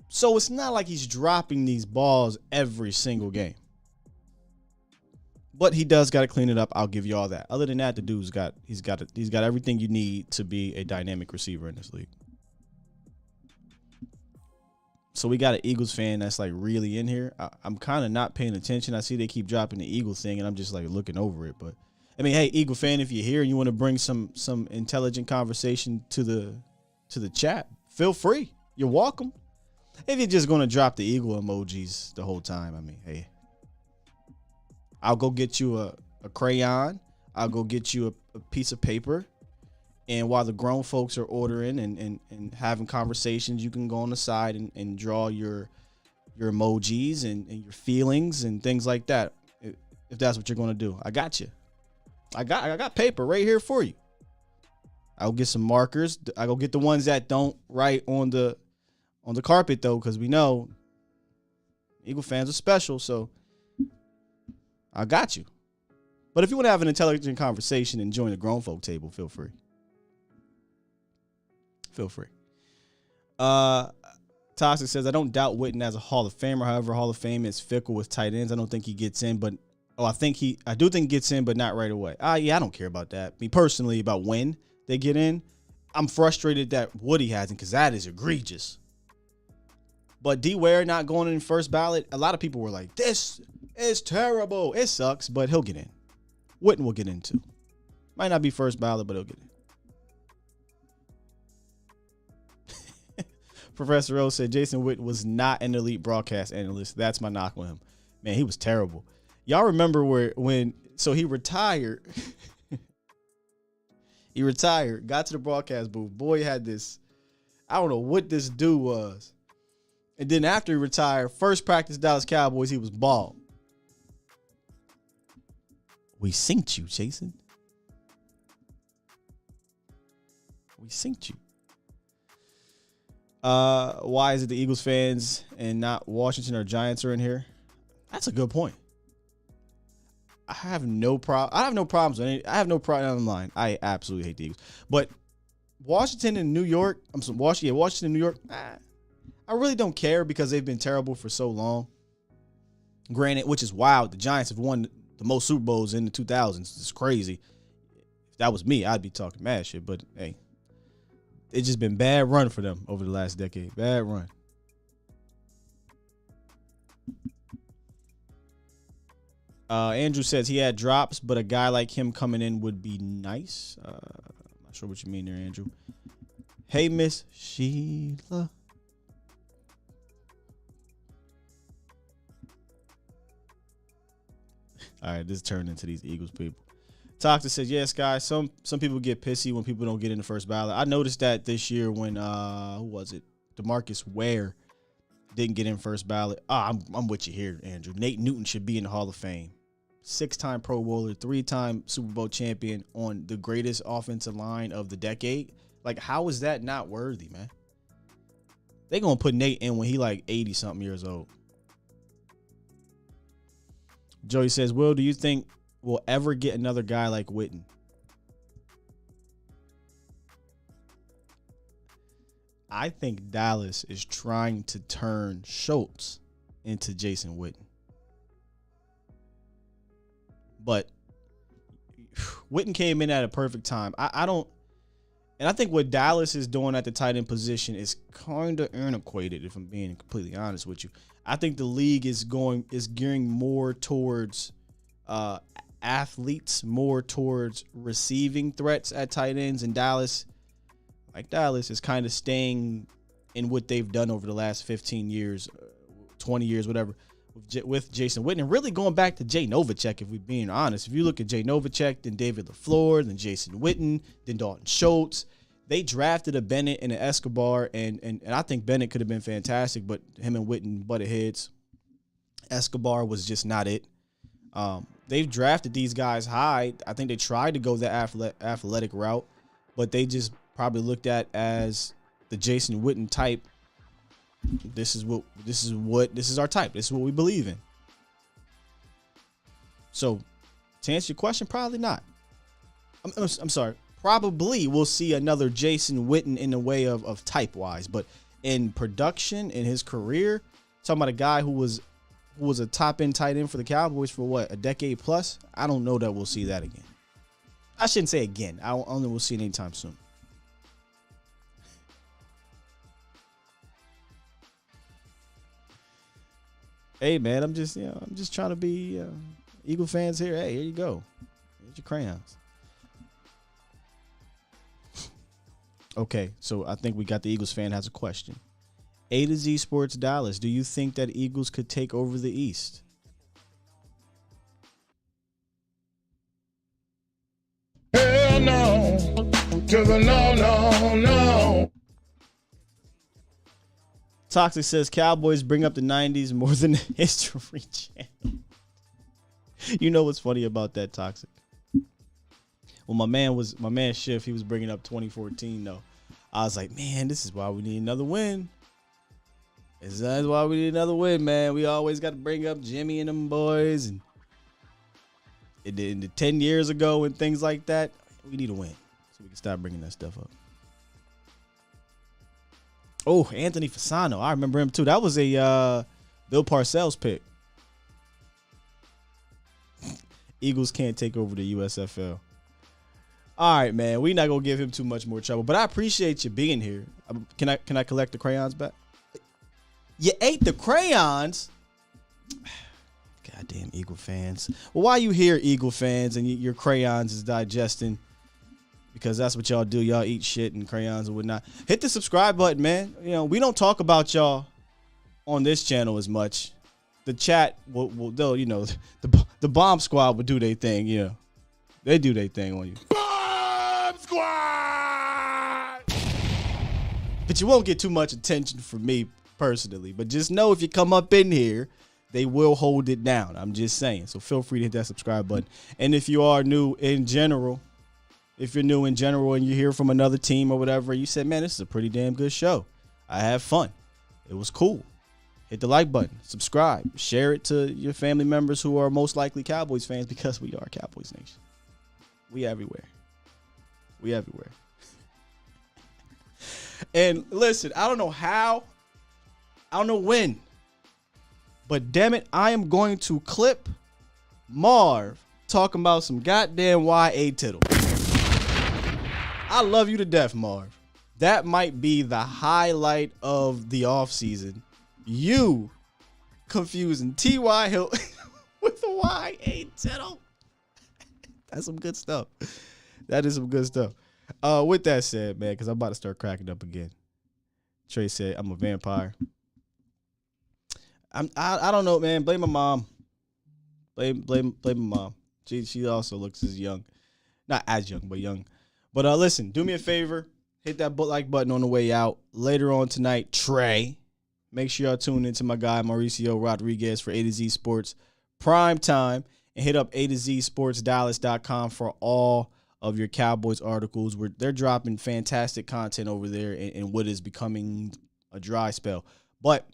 So it's not like he's dropping these balls every single game. But he does got to clean it up. I'll give you all that. Other than that, the dude's got everything you need to be a dynamic receiver in this league. So we got an Eagles fan that's like really in here. I'm kind of not paying attention. I see they keep dropping the Eagles thing, and I'm just like looking over it. But I mean, hey, Eagle fan, if you're here and you want to bring some intelligent conversation to the chat, feel free. You're welcome. If you're just gonna drop the Eagle emojis the whole time, I mean, hey, I'll go get you a crayon. I'll go get you a piece of paper. And while the grown folks are ordering and having conversations, you can go on the side and draw your emojis and your feelings and things like that. If that's what you're going to do, I got you. I got paper right here for you. I'll get some markers. I go get the ones that don't write on the carpet though, because we know Eagle fans are special. So I got you. But if you want to have an intelligent conversation and join the grown folk table, feel free. Feel free. Toxic says, I don't doubt Witten as a Hall of Famer. However, Hall of Fame is fickle with tight ends. I don't think he gets in, but I do think he gets in, but not right away. Yeah, I don't care about that. Me personally, about when they get in. I'm frustrated that Woody hasn't, because that is egregious. But D Ware not going in first ballot, a lot of people were like, this is terrible. It sucks, but he'll get in. Witten will get in too. Might not be first ballot, but he'll get in. Professor O said Jason Witten was not an elite broadcast analyst. That's my knock on him. Man, he was terrible. Y'all remember when he retired. He retired, got to the broadcast booth. Boy had this, I don't know what this dude was. And then after he retired, first practice Dallas Cowboys, he was bald. We synced you, Jason. We synced you. Why is it the Eagles fans and not Washington or Giants are in here? That's a good point. I have no problems with any. I have no problem on the line. I absolutely hate the Eagles. But Washington and New York, Washington and New York, I really don't care because they've been terrible for so long. Granted, which is wild. The Giants have won the most Super Bowls in the 2000s. It's crazy. If that was me, I'd be talking mad shit. But hey, it's just been bad run for them over the last decade. Bad run. Andrew says he had drops, but a guy like him coming in would be nice. Not sure what you mean there, Andrew. Hey, Miss Sheila. All right, this turned into these Eagles people. Toxic says, yes, guys, some people get pissy when people don't get in the first ballot. I noticed that this year when, who was it? DeMarcus Ware didn't get in first ballot. I'm with you here, Andrew. Nate Newton should be in the Hall of Fame. 6-time Pro Bowler, 3-time Super Bowl champion on the greatest offensive line of the decade. Like, how is that not worthy, man? They going to put Nate in when he like 80-something years old. Joey says, Will, do you think we'll ever get another guy like Witten? I think Dallas is trying to turn Schultz into Jason Witten. But Witten came in at a perfect time. I don't, and I think what Dallas is doing at the tight end position is kind of antiquated, if I'm being completely honest with you. I think the league is gearing more towards athletes, more towards receiving threats at tight ends, and Dallas is kind of staying in what they've done over the last 15 years, 20 years, whatever, with Jason Witten. And really going back to Jay Novacek, if we're being honest. If you look at Jay Novacek, then David LaFleur, then Jason Witten, then Dalton Schultz, they drafted a Bennett and an Escobar, and I think Bennett could have been fantastic, but him and Witten butted heads. Escobar was just not it. They've drafted these guys high. I think they tried to go the athletic route, but they just probably looked at as the Jason Witten type. This is our type. This is what we believe in. So, to answer your question, probably not. I'm sorry. Probably we'll see another Jason Witten in the way of type wise, but in production in his career, talking about a guy who was a top end tight end for the Cowboys for what, a decade plus. I don't know that we'll see that again. I shouldn't say again. I don't know we'll see it anytime soon. Hey man, I'm just trying to be Eagle fans here. Hey, here you go. Here's your crayons. Okay, so I think we got the Eagles fan has a question. A to Z Sports Dallas, do you think that Eagles could take over the East? Hell no. To the no. Toxic says Cowboys bring up the 90s more than the History Channel. You know what's funny about that, Toxic? Well, my man Schiff, he was bringing up 2014 though. I was like, man, this is why we need another win. That's why we need another win, man. We always got to bring up Jimmy and them boys, and in the 10 years ago and things like that. We need a win so we can stop bringing that stuff up. Oh, Anthony Fasano. I remember him too. That was a Bill Parcells pick. Eagles can't take over the USFL. All right, man. We're not going to give him too much more trouble, but I appreciate you being here. Can I collect the crayons back? You ate the crayons? Goddamn Eagle fans. Well, why you here, Eagle fans, and your crayons is digesting? Because that's what y'all do. Y'all eat shit and crayons and whatnot. Hit the subscribe button, man. You know, we don't talk about y'all on this channel as much. The chat they'll, you know, the bomb squad will do their thing, you know. They do their thing on you. Bomb squad! But you won't get too much attention from me personally. But just know if you come up in here, they will hold it down. I'm just saying. So feel free to hit that subscribe button. And if you are new in general, and you hear from another team or whatever, you said, man, this is a pretty damn good show. I had fun. It was cool. Hit the like button, subscribe, share it to your family members who are most likely Cowboys fans, because we are Cowboys Nation. We everywhere. We everywhere. And listen, I don't know how, I don't know when, but damn it, I am going to clip Marv talking about some goddamn YA tittle. I love you to death, Marv. That might be the highlight of the offseason. You confusing T.Y. Hill with the YA tittle. That's some good stuff. That is some good stuff. With that said, man, because I'm about to start cracking up again. Trey said, I'm a vampire. I don't know, man. Blame my mom. Blame my mom. She also looks as young. Not as young, but young. But listen, do me a favor. Hit that like button on the way out. Later on tonight, Trey. Make sure y'all tune into my guy, Mauricio Rodriguez, for A to Z Sports Prime Time. And hit up A to Z Sports Dallas.com for all of your Cowboys articles. They're dropping fantastic content over there in what is becoming a dry spell. But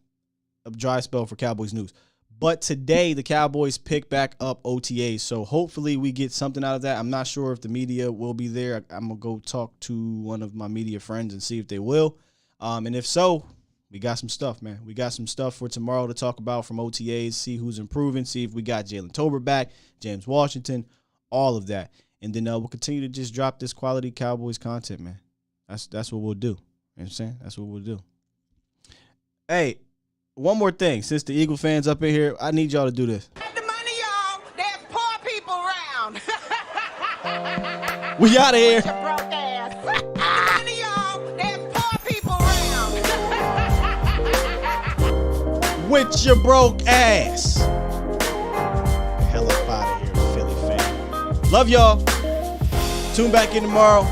a dry spell for Cowboys news. But today, the Cowboys pick back up OTAs. So hopefully we get something out of that. I'm not sure if the media will be there. I'm going to go talk to one of my media friends and see if they will. And if so, we got some stuff, man. We got some stuff for tomorrow to talk about from OTAs, see who's improving, see if we got Jalen Tolbert back, James Washington, all of that. And then we'll continue to just drop this quality Cowboys content, man. That's what we'll do. You know what I'm saying? That's what we'll do. Hey, one more thing. Since the Eagle fans up in here, I need y'all to do this. The money, y'all. There's poor people around. We out of here. Your broke ass. The money, y'all. There's poor people around. With your broke ass. Hell up out of here, Philly fan. Love y'all. Tune back in tomorrow.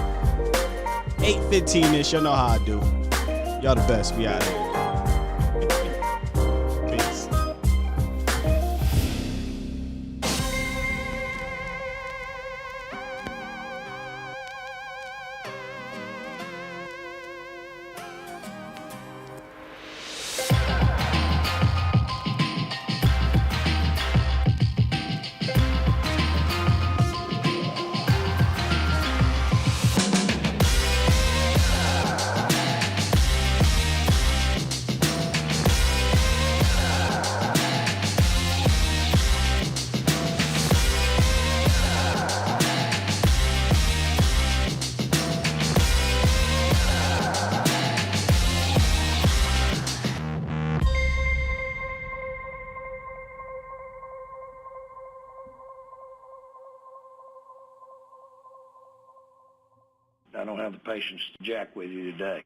8:15-ish. Y'all know how I do. Y'all the best. We out of here. Peace. I don't have the patience to jack with you today.